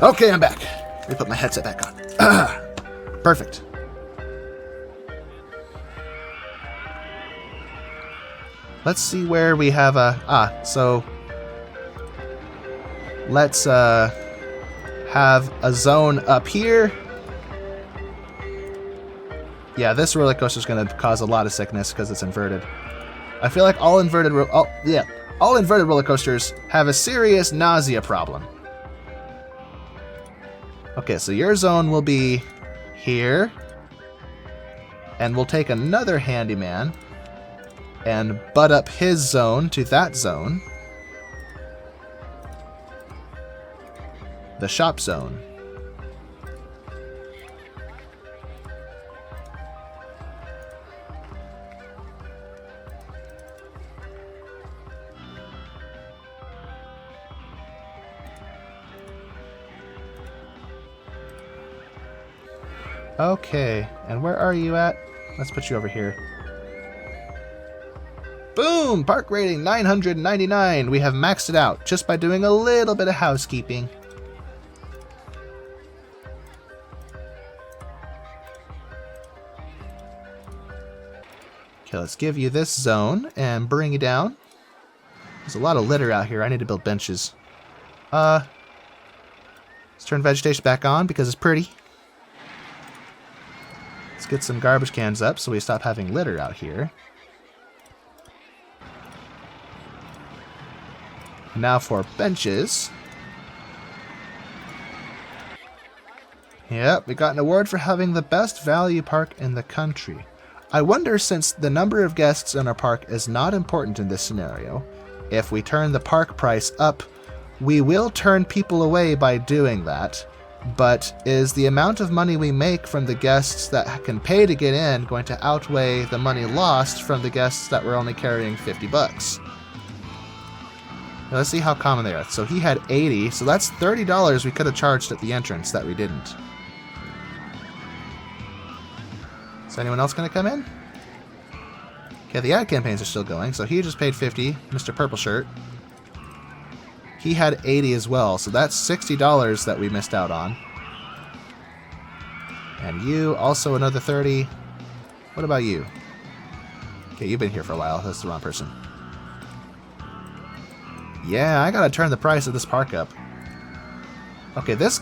Okay, I'm back. Let me put my headset back on. Perfect. Let's see where we have a... so... Let's, have a zone up here. Yeah, this roller coaster is going to cause a lot of sickness because it's inverted. I feel like all inverted roller coasters have a serious nausea problem. Okay, so your zone will be here. And we'll take another handyman and butt up his zone to that zone. The shop zone. Okay, and where are you at? Let's put you over here. Boom! Park rating 999. We have maxed it out just by doing a little bit of housekeeping. Okay, let's give you this zone and bring you down. There's a lot of litter out here. I need to build benches. Let's turn vegetation back on because it's pretty. Let's get some garbage cans up so we stop having litter out here. Now for benches. Yep, we got an award for having the best value park in the country. I wonder, since the number of guests in our park is not important in this scenario, if we turn the park price up, we will turn people away by doing that. But is the amount of money we make from the guests that can pay to get in going to outweigh the money lost from the guests that were only carrying 50 bucks? Now let's see how common they are. So he had 80, so that's $30 we could have charged at the entrance that we didn't. Is anyone else going to come in? Okay, the ad campaigns are still going, so he just paid 50, Mr. Purple Shirt. He had 80 as well, so that's $60 that we missed out on. And you, also another 30. What about you? Okay, you've been here for a while. That's the wrong person. Yeah, I gotta turn the price of this park up. Okay, this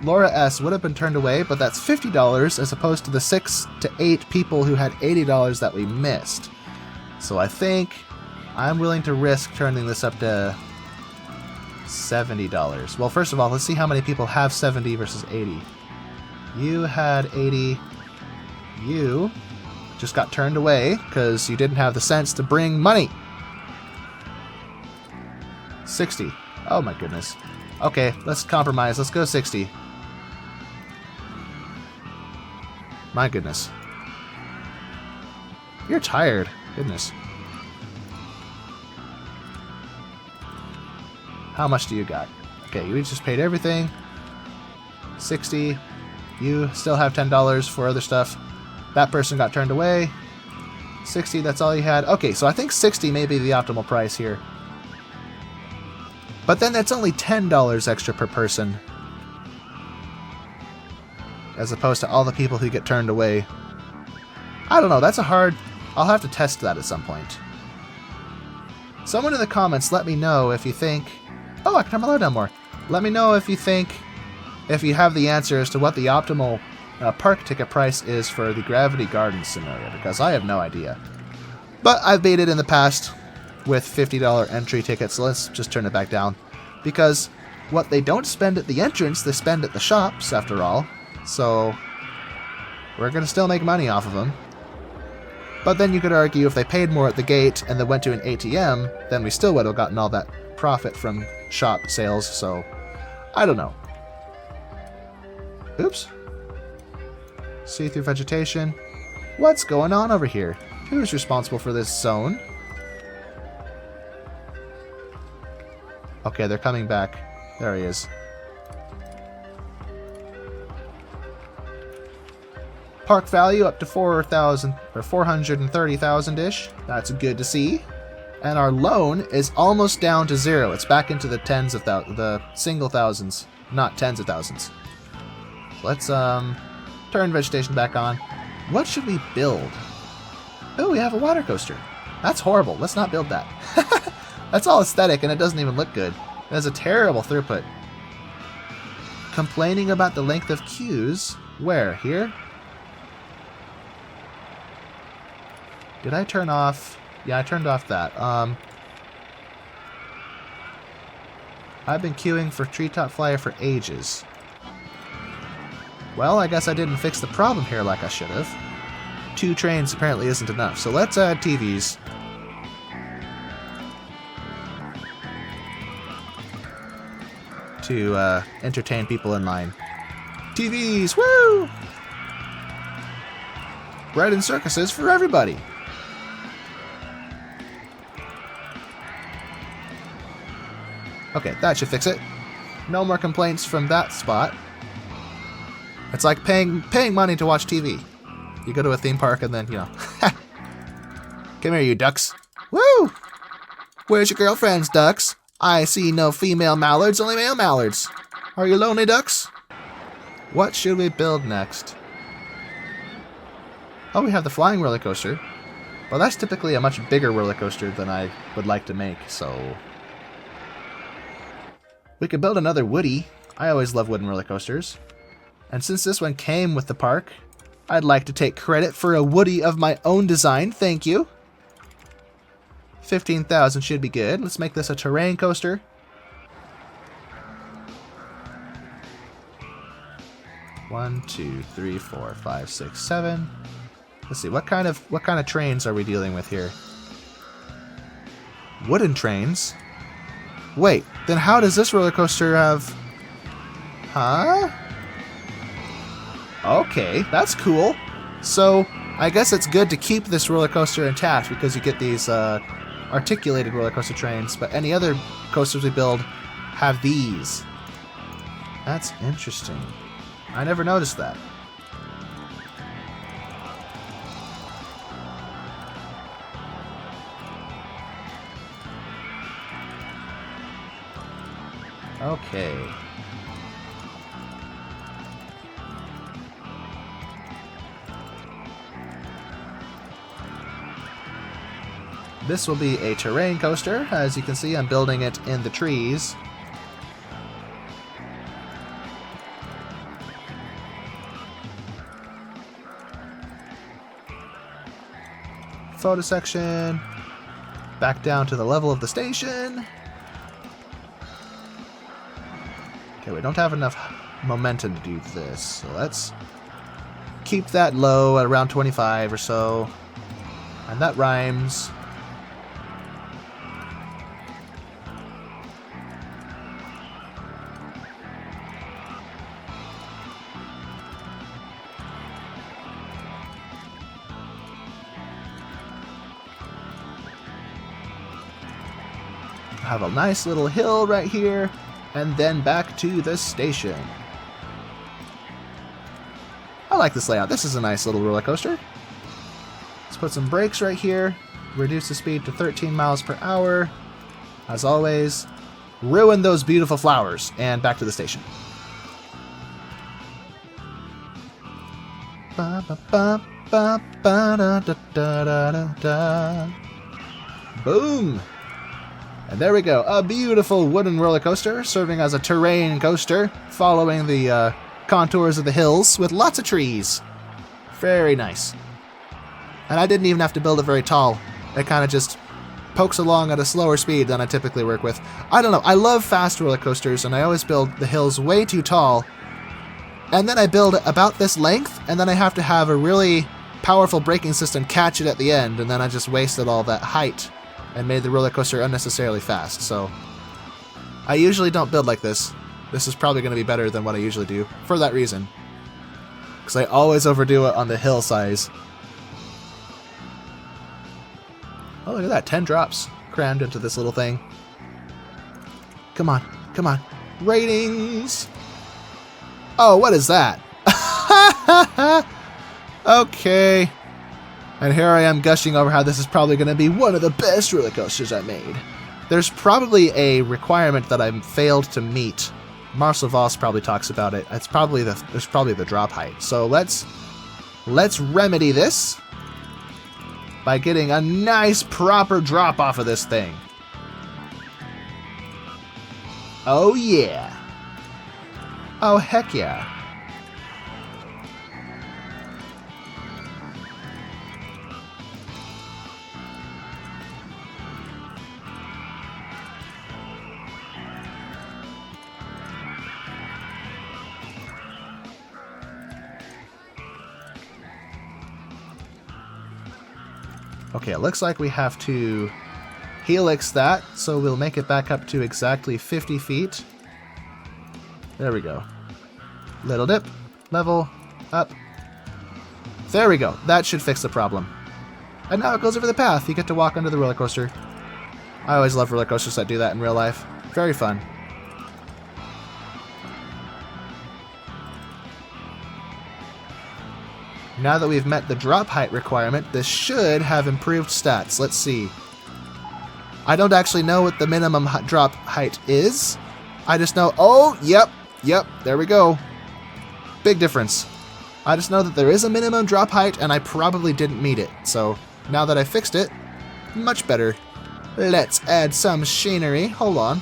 Laura S would have been turned away, but that's $50 as opposed to the 6 to 8 people who had $80 that we missed. So I think I'm willing to risk turning this up to $70. Well, first of all, let's see how many people have 70 versus 80. You had 80. You just got turned away because you didn't have the sense to bring money. 60. Oh my goodness. Okay, let's compromise. Let's go 60. My goodness. You're tired. Goodness. How much do you got? Okay, you just paid everything. 60. You still have $10 for other stuff. That person got turned away. 60, that's all you had. Okay, so I think 60 may be the optimal price here. But then that's only $10 extra per person. As opposed to all the people who get turned away. I don't know, that's a hard... I'll have to test that at some point. Someone in the comments let me know if you think... Oh, I can have my load down more. Let me know if you think... If you have the answer as to what the optimal park ticket price is for the Gravity Gardens scenario, because I have no idea. But I've beat it in the past with $50 entry tickets, so let's just turn it back down. Because what they don't spend at the entrance, they spend at the shops, after all. So we're going to still make money off of them. But then you could argue if they paid more at the gate and then went to an ATM, then we still would have gotten all that profit from shop sales, so I don't know. Oops. See-through vegetation. What's going on over here? Who's responsible for this zone? Okay, they're coming back. There he is. Park value up to 4,000 or 430,000-ish. That's good to see. And our loan is almost down to 0. It's back into the tens of the single thousands, not tens of thousands. Let's turn vegetation back on. What should we build? Oh, we have a water coaster. That's horrible. Let's not build that. That's all aesthetic and it doesn't even look good. It has a terrible throughput. Complaining about the length of queues. Where? Here? Did I turn off? Yeah, I turned off that. I've been queuing for Treetop Flyer for ages. Well, I guess I didn't fix the problem here like I should have. 2 trains apparently isn't enough, so let's add TVs. To entertain people in line. TVs, woo! Bread and circuses for everybody. Okay, that should fix it. No more complaints from that spot. It's like paying money to watch TV. You go to a theme park and then, you know. Come here, you ducks. Woo! Where's your girlfriends, ducks? I see no female mallards, only male mallards. Are you lonely, ducks? What should we build next? Oh, we have the flying roller coaster. Well, that's typically a much bigger roller coaster than I would like to make, so... We could build another Woody. I always love wooden roller coasters. And since this one came with the park, I'd like to take credit for a Woody of my own design. Thank you. 15,000 should be good. Let's make this a terrain coaster. One, 2, 3, 4, 5, 6, 7. Let's see, what kind of trains are we dealing with here? Wooden trains? Wait, then how does this roller coaster have... Huh? Okay, that's cool. So, I guess it's good to keep this roller coaster intact because you get these articulated roller coaster trains, but any other coasters we build have these. That's interesting. I never noticed that. Okay. This will be a terrain coaster. As you can see, I'm building it in the trees. Photo section. Back down to the level of the station. Okay, we don't have enough momentum to do this, so let's keep that low at around 25 or so. And that rhymes. Have a nice little hill right here, and then back to the station. I like this layout. This is a nice little roller coaster. Let's put some brakes right here, reduce the speed to 13 miles per hour. As always, ruin those beautiful flowers, and back to the station. Boom! And there we go, a beautiful wooden roller coaster serving as a terrain coaster, following the contours of the hills with lots of trees. Very nice. And I didn't even have to build it very tall. It kind of just pokes along at a slower speed than I typically work with. I don't know, I love fast roller coasters, and I always build the hills way too tall. And then I build about this length, and then I have to have a really powerful braking system catch it at the end, and then I just wasted all that height and made the roller coaster unnecessarily fast. So I usually don't build like this. This is probably going to be better than what I usually do for that reason, because I always overdo it on the hill size. Oh, look at that, 10 drops crammed into this little thing. Come on, come on. Ratings! Oh, what is that? Okay. And here I am gushing over how this is probably going to be one of the best roller coasters I made. There's probably a requirement that I've failed to meet. Marcel Voss probably talks about it. There's probably the drop height. So let's remedy this by getting a nice proper drop off of this thing. Oh yeah. Oh heck yeah. Okay, it looks like we have to helix that, so we'll make it back up to exactly 50 feet. There we go. Little dip, level, up. There we go. That should fix the problem. And now it goes over the path. You get to walk under the roller coaster. I always love roller coasters that do that in real life. Very fun. Now that we've met the drop height requirement, this should have improved stats. Let's see. I don't actually know what the minimum drop height is. I just know, oh, yep, there we go. Big difference. I just know that there is a minimum drop height, and I probably didn't meet it. So now that I fixed it, much better. Let's add some machinery. Hold on.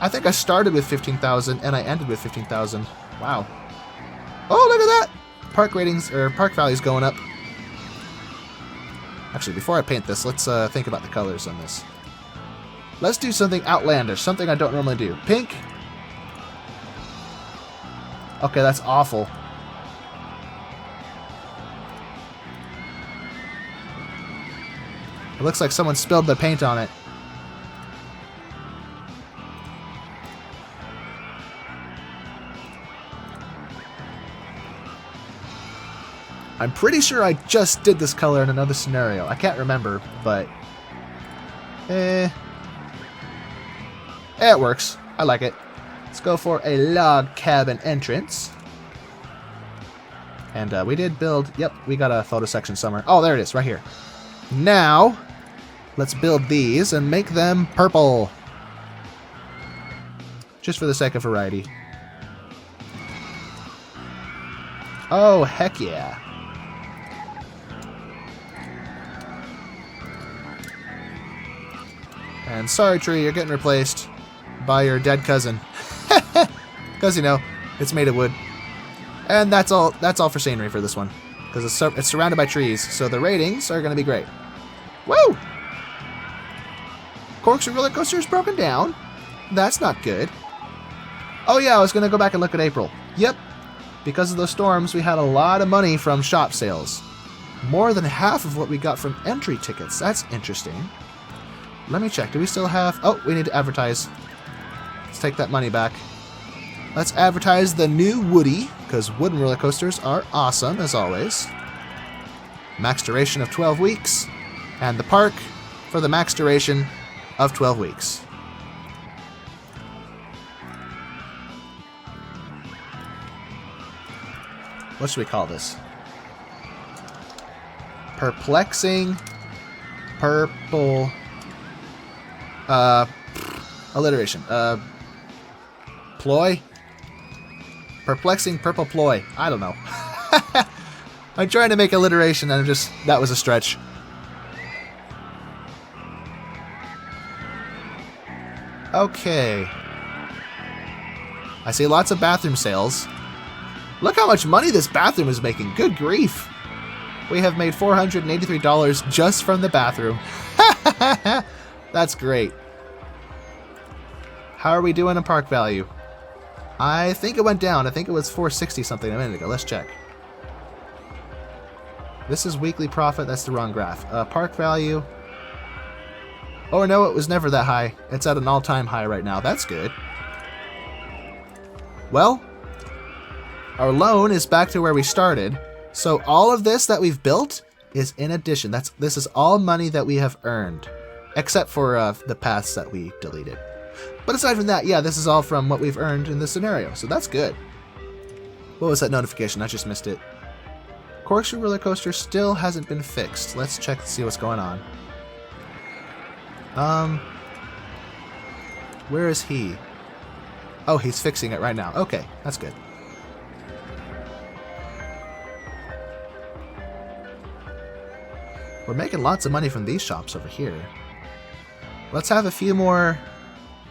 I think I started with 15,000 and I ended with 15,000. Wow. Oh, look at that! Park ratings, or park values going up. Actually, before I paint this, let's think about the colors on this. Let's do something outlandish, something I don't normally do. Pink. Okay, that's awful. It looks like someone spilled the paint on it. I'm pretty sure I just did this color in another scenario. I can't remember, but... it works. I like it. Let's go for a log cabin entrance. And we did build... Yep, we got a photo section somewhere. Oh, there it is, right here. Now, let's build these and make them purple. just for the sake of variety. Oh, heck yeah. And sorry, tree, you're getting replaced by your dead cousin. Because, you know, it's made of wood. And that's all for scenery for this one. Because it's surrounded by trees, so the ratings are going to be great. Woo! Corkscrew roller coaster is broken down. That's not good. Oh yeah, I was going to go back and look at April. Yep. Because of those storms, we had a lot of money from shop sales. More than half of what we got from entry tickets. That's interesting. Let me check. Do we still have... Oh, we need to advertise. Let's take that money back. Let's advertise the new Woody, because wooden roller coasters are awesome, as always. Max duration of 12 weeks. And the park for the max duration of 12 weeks. What should we call this? Perplexing purple alliteration. Ploy? Perplexing purple ploy. I don't know. I'm trying to make alliteration and that was a stretch. Okay. I see lots of bathroom sales. Look how much money this bathroom is making. Good grief. We have made $483 just from the bathroom. That's great. How are we doing in park value? I think it went down. I think it was 460 something a minute ago. Let's check. This is weekly profit. That's the wrong graph. Park value. Oh no, it was never that high. It's at an all-time high right now. That's good. Well, our loan is back to where we started. So all of this that we've built is in addition. This is all money that we have earned, except for the paths that we deleted. But aside from that, yeah, this is all from what we've earned in this scenario. So that's good. What was that notification? I just missed it. Corkscrew roller coaster still hasn't been fixed. Let's check to see what's going on. Where is he? Oh, he's fixing it right now. Okay, that's good. We're making lots of money from these shops over here. Let's have a few more...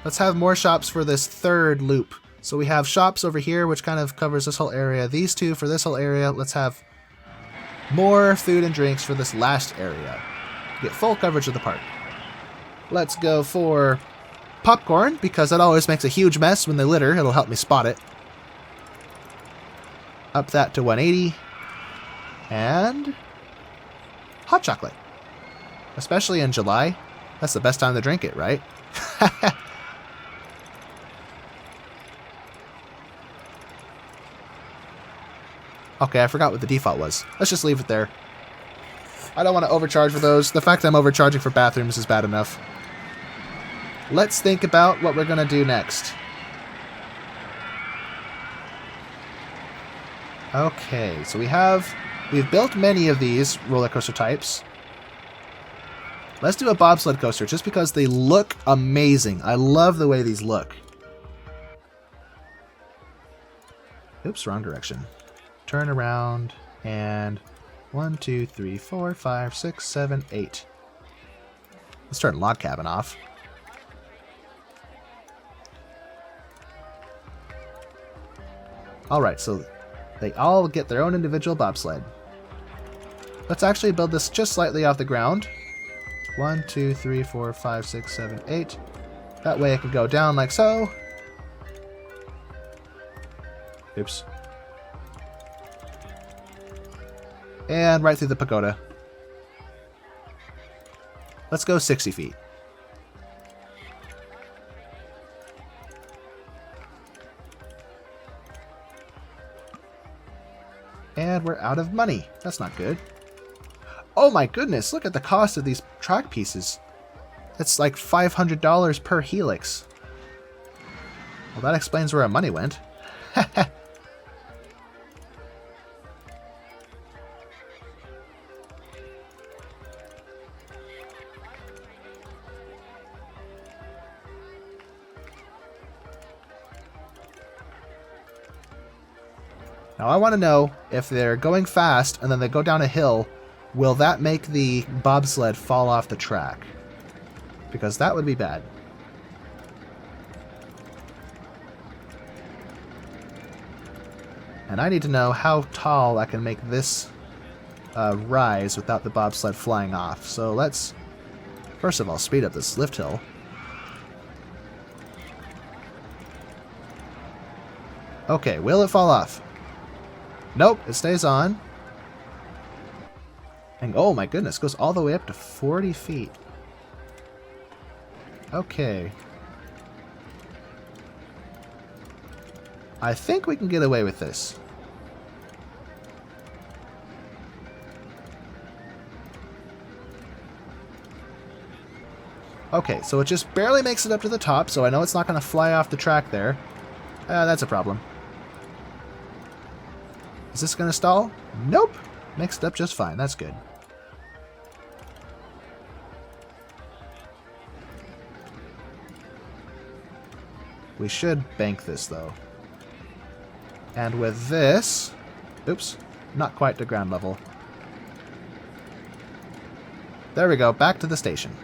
Let's have more shops for this third loop. So we have shops over here, which kind of covers this whole area. These two for this whole area. Let's have more food and drinks for this last area. Get full coverage of the park. Let's go for popcorn, because that always makes a huge mess when they litter. It'll help me spot it. Up that to 180. And hot chocolate. Especially in July. That's the best time to drink it, right? Okay, I forgot what the default was. Let's just leave it there. I don't want to overcharge for those. The fact I'm overcharging for bathrooms is bad enough. Let's think about what we're going to do next. Okay, so we've built many of these roller coaster types. Let's do a bobsled coaster just because they look amazing. I love the way these look. Oops, wrong direction. Turn around and 1, 2, 3, 4, 5, 6, 7, 8. Let's turn log cabin off. Alright, so they all get their own individual bobsled. Let's actually build this just slightly off the ground. 1, 2, 3, 4, 5, 6, 7, 8. That way it can go down like so. Oops. And right through the pagoda. Let's go 60 feet. And we're out of money. That's not good. Oh my goodness, look at the cost of these track pieces. That's like $500 per helix. Well, that explains where our money went. Now I want to know if they're going fast and then they go down a hill, will that make the bobsled fall off the track? Because that would be bad. And I need to know how tall I can make this rise without the bobsled flying off. So let's, first of all, speed up this lift hill. Okay, will it fall off? Nope, it stays on. And oh my goodness, goes all the way up to 40 feet. Okay. I think we can get away with this. Okay, so it just barely makes it up to the top, so I know it's not going to fly off the track there. That's a problem. Is this going to stall? Nope. Makes it up just fine. That's good. We should bank this, though. And with this... Oops. Not quite to ground level. There we go. Back to the station.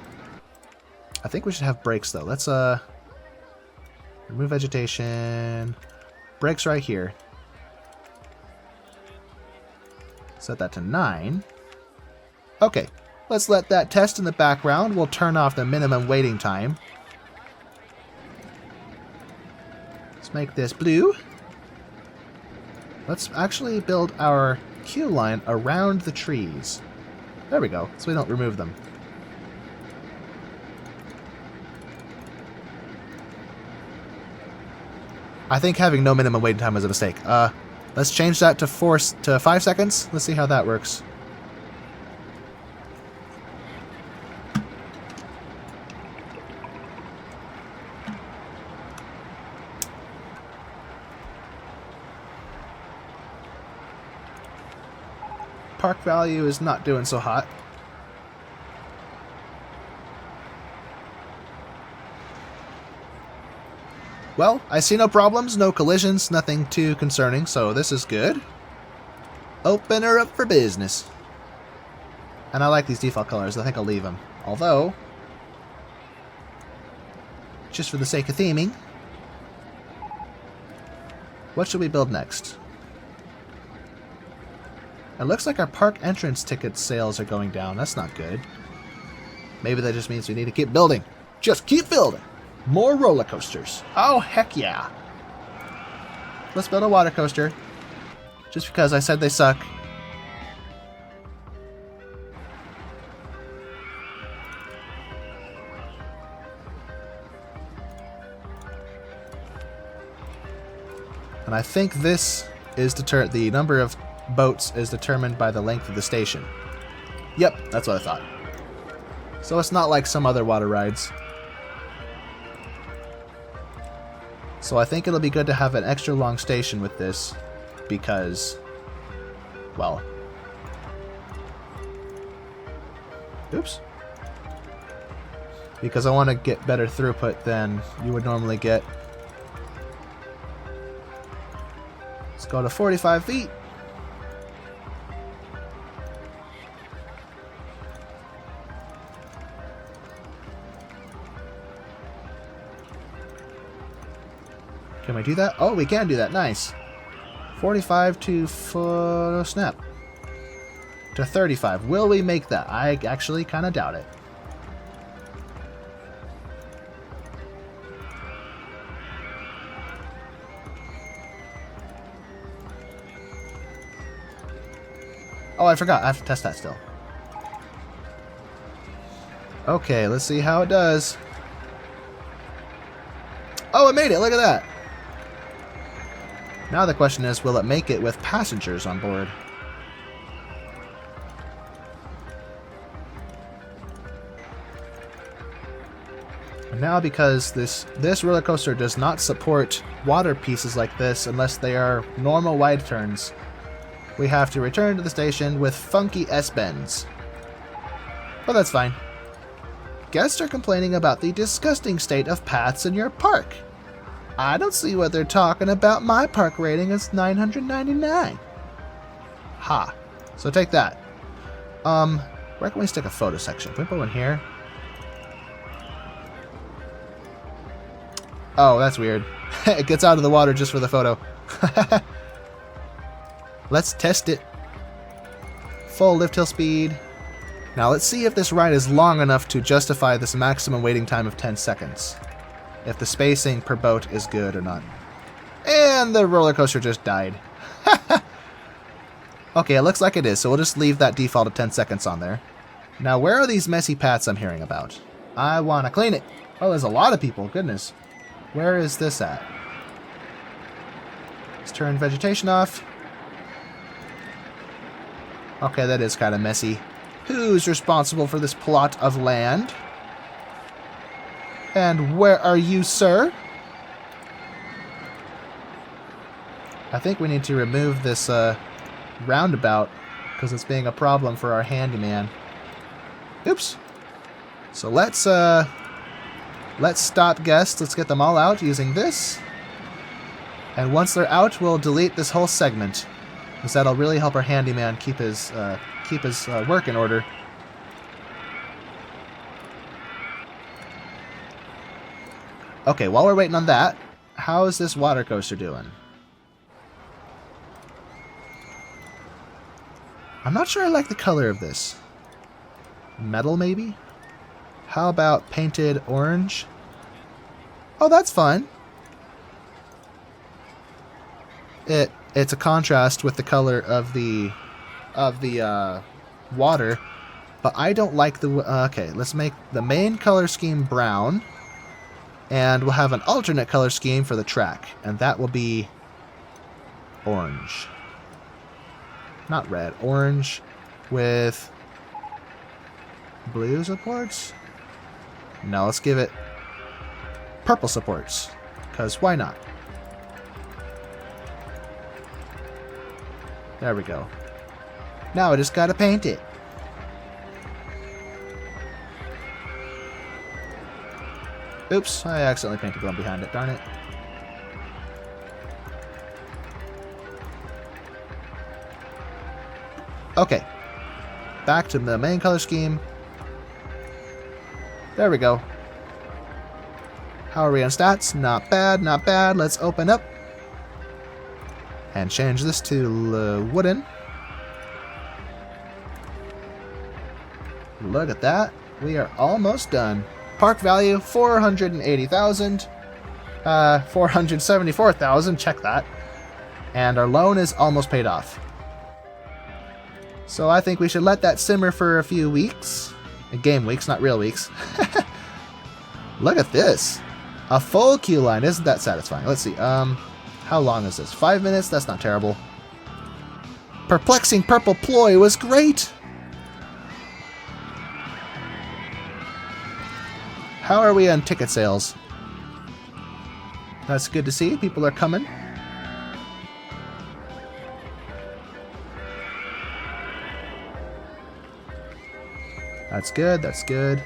I think we should have brakes, though. Let's, remove vegetation. Brakes right here. Set that to 9. Okay. Let's let that test in the background. We'll turn off the minimum waiting time. Let's make this blue. Let's actually build our queue line around the trees. There we go, so we don't remove them. I think having no minimum waiting time was a mistake. Let's change that to 5 seconds. Let's see how that works. Park value is not doing so hot. Well, I see no problems, no collisions, nothing too concerning, so this is good. Open her up for business. And I like these default colors. I think I'll leave them. Although, just for the sake of theming, what should we build next? It looks like our park entrance ticket sales are going down. That's not good. Maybe that just means we need to keep building. Just keep building. More roller coasters. Oh, heck yeah. Let's build a water coaster. Just because I said they suck. And I think this is the number of boats is determined by the length of the station. Yep, that's what I thought. So it's not like some other water rides. So I think it'll be good to have an extra long station with this because, well, oops. Because I want to get better throughput than you would normally get. Let's go to 45 feet. Can we do that? Oh, we can do that. Nice. 45 to snap. To 35. Will we make that? I actually kind of doubt it. Oh, I forgot. I have to test that still. Okay, let's see how it does. Oh, it made it. Look at that. Now the question is, will it make it with passengers on board? And now because this roller coaster does not support water pieces like this unless they are normal wide turns, we have to return to the station with funky S-bends. But that's fine. Guests are complaining about the disgusting state of paths in your park. I don't see what they're talking about. My park rating is 999. Ha. So take that. Where can we stick a photo section? Can we put one here? Oh, that's weird. It gets out of the water just for the photo. Let's test it. Full lift hill speed. Now let's see if this ride is long enough to justify this maximum waiting time of 10 seconds. If the spacing per boat is good or not. And the roller coaster just died. Okay, it looks like it is, so we'll just leave that default of 10 seconds on there. Now, where are these messy paths I'm hearing about? I want to clean it. Oh, there's a lot of people. Goodness. Where is this at? Let's turn vegetation off. Okay, that is kind of messy. Who's responsible for this plot of land? And where are you, sir? I think we need to remove this roundabout because it's being a problem for our handyman. Oops. So let's stop guests. Let's get them all out using this. And once they're out, we'll delete this whole segment, because that'll really help our handyman keep his work in order. Okay, while we're waiting on that, how is this water coaster doing? I'm not sure I like the color of this. Metal, maybe? How about painted orange? Oh, that's fun. It's a contrast with the color of the water, but I don't like the... okay, let's make the main color scheme brown, and we'll have an alternate color scheme for the track, and that will be orange. Not red, orange with blue supports? No, let's give it purple supports, because why not? There we go. Now I just gotta paint it. Oops, I accidentally painted the one behind it, darn it. Okay. Back to the main color scheme. There we go. How are we on stats? Not bad, not bad. Let's open up. And change this to wooden. Look at that. We are almost done. Park value, 480,000. 474,000, check that. And our loan is almost paid off. So I think we should let that simmer for a few weeks. Game weeks, not real weeks. Look at this. A full queue line. Isn't that satisfying? Let's see. How long is this? 5 minutes? That's not terrible. Perplexing Purple Ploy was great! How are we on ticket sales? That's good to see. People are coming. That's good, that's good.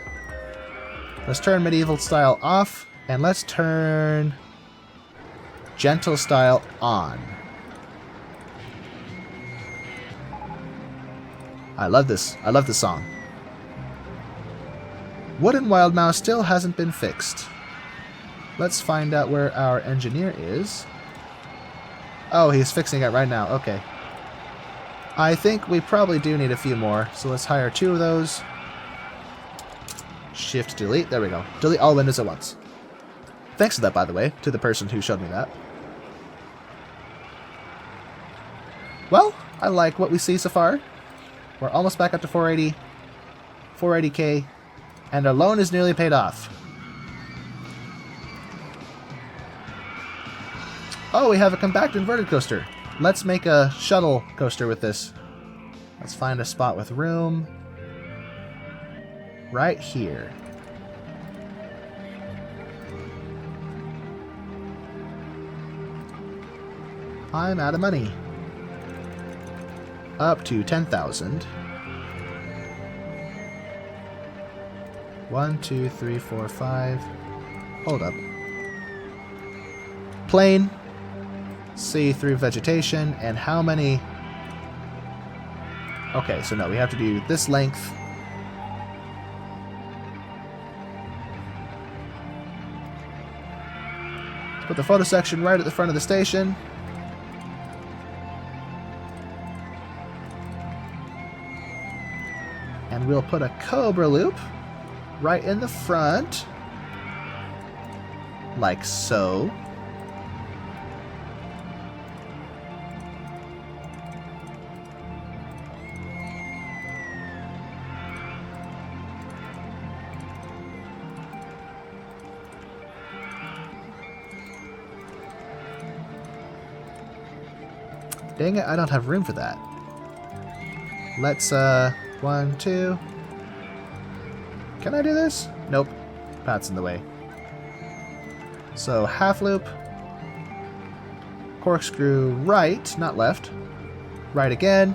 Let's turn medieval style off, and let's turn gentle style on. I love this. I love this song. Wooden Wild Mouse still hasn't been fixed. Let's find out where our engineer is. Oh, he's fixing it right now. Okay. I think we probably do need a few more, so let's hire 2 of those. Shift delete. There we go. Delete all windows at once. Thanks for that, by the way, to the person who showed me that. Well, I like what we see so far. We're almost back up to 480k, and our loan is nearly paid off. Oh, we have a compact inverted coaster. Let's make a shuttle coaster with this. Let's find a spot with room. Right here. I'm out of money. Up to 10,000. 1, 2, 3, 4, 5. Hold up. Plain. See through vegetation. And how many... Okay, so no, we have to do this length. Let's put the photo section right at the front of the station. And we'll put a Cobra loop right in the front. Like so. Dang it, I don't have room for that. Let's, 1, 2. Can I do this? Nope. Path's in the way. So, half loop. Corkscrew right, not left. Right again.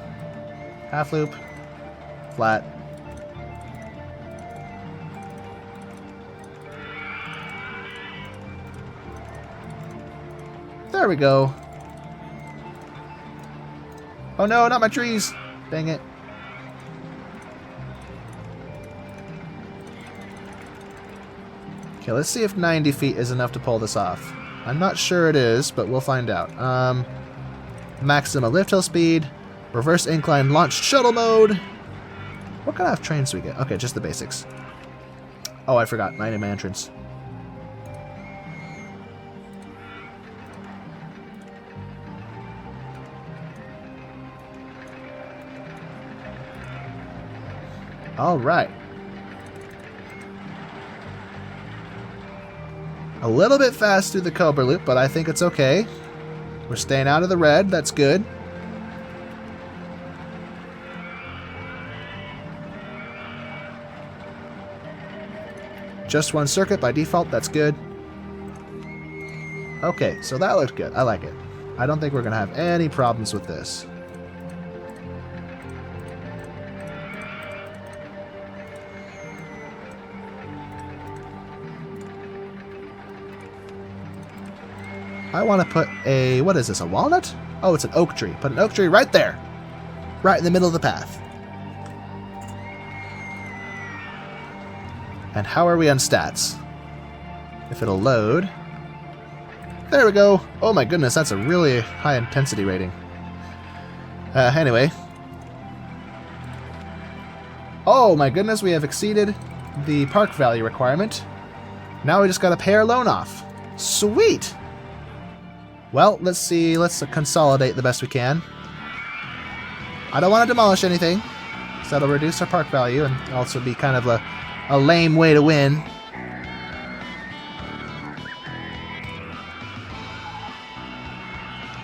Half loop. Flat. There we go. Oh no, not my trees! Dang it. Okay, let's see if 90 feet is enough to pull this off. I'm not sure it is, but we'll find out. Maximum lift hill speed, reverse incline launched shuttle mode. What kind of trains do we get? Okay, just the basics. Oh, I forgot. 9 in my entrance. All right. A little bit fast through the Cobra loop, but I think it's okay. We're staying out of the red. That's good. Just one circuit by default. That's good. Okay, so that looked good. I like it. I don't think we're going to have any problems with this. I want to put a... What is this? A walnut? Oh, it's an oak tree. Put an oak tree right there. Right in the middle of the path. And how are we on stats? If it'll load. There we go. Oh my goodness, that's a really high intensity rating. Anyway. Oh my goodness, we have exceeded the park value requirement. Now we just gotta pay our loan off. Sweet! Well, let's see. Let's consolidate the best we can. I don't want to demolish anything, so that'll reduce our park value and also be kind of a lame way to win.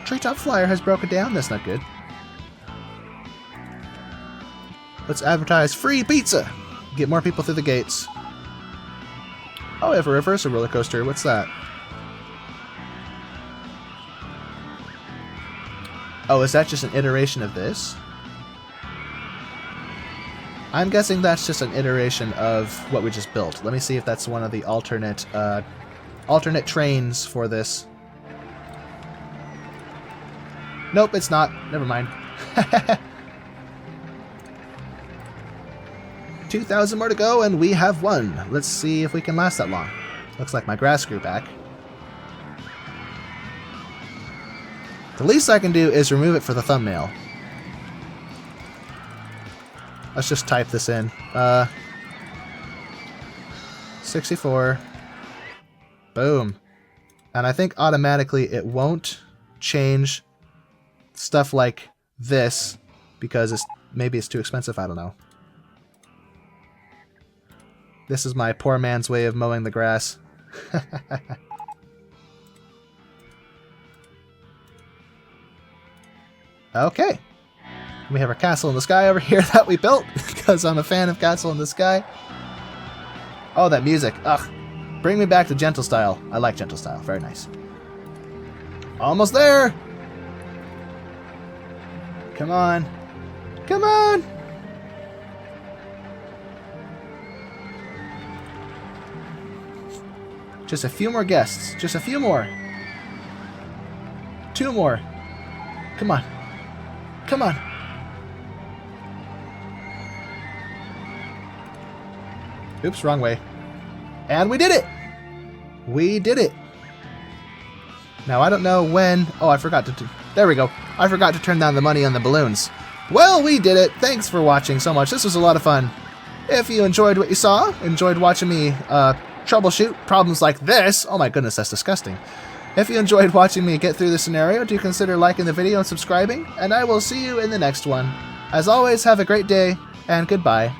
Treetop Flyer has broken down. That's not good. Let's advertise free pizza. Get more people through the gates. Oh, we have a reversal roller coaster. What's that? Oh, is that just an iteration of this? I'm guessing that's just an iteration of what we just built. Let me see if that's one of the alternate trains for this. Nope, it's not. Never mind. 2,000 more to go, and we have won. Let's see if we can last that long. Looks like my grass grew back. The least I can do is remove it for the thumbnail. Let's just type this in. 64. Boom. And I think automatically it won't change stuff like this because maybe it's too expensive. I don't know. This is my poor man's way of mowing the grass. Okay. We have our castle in the sky over here that we built because I'm a fan of Castle in the Sky. Oh, that music. Ugh. Bring me back to gentle style. I like gentle style. Very nice. Almost there. Come on. Come on. Just a few more guests. Just a few more. 2 more. Come on. Come on. Oops, wrong way. And we did it! We did it! Now, I don't know when... Oh, I forgot to... There we go. I forgot to turn down the money on the balloons. Well, we did it! Thanks for watching so much. This was a lot of fun. If you enjoyed what you saw, enjoyed watching me troubleshoot problems like this... Oh my goodness, that's disgusting. If you enjoyed watching me get through the scenario, do consider liking the video and subscribing, and I will see you in the next one. As always, have a great day, and goodbye.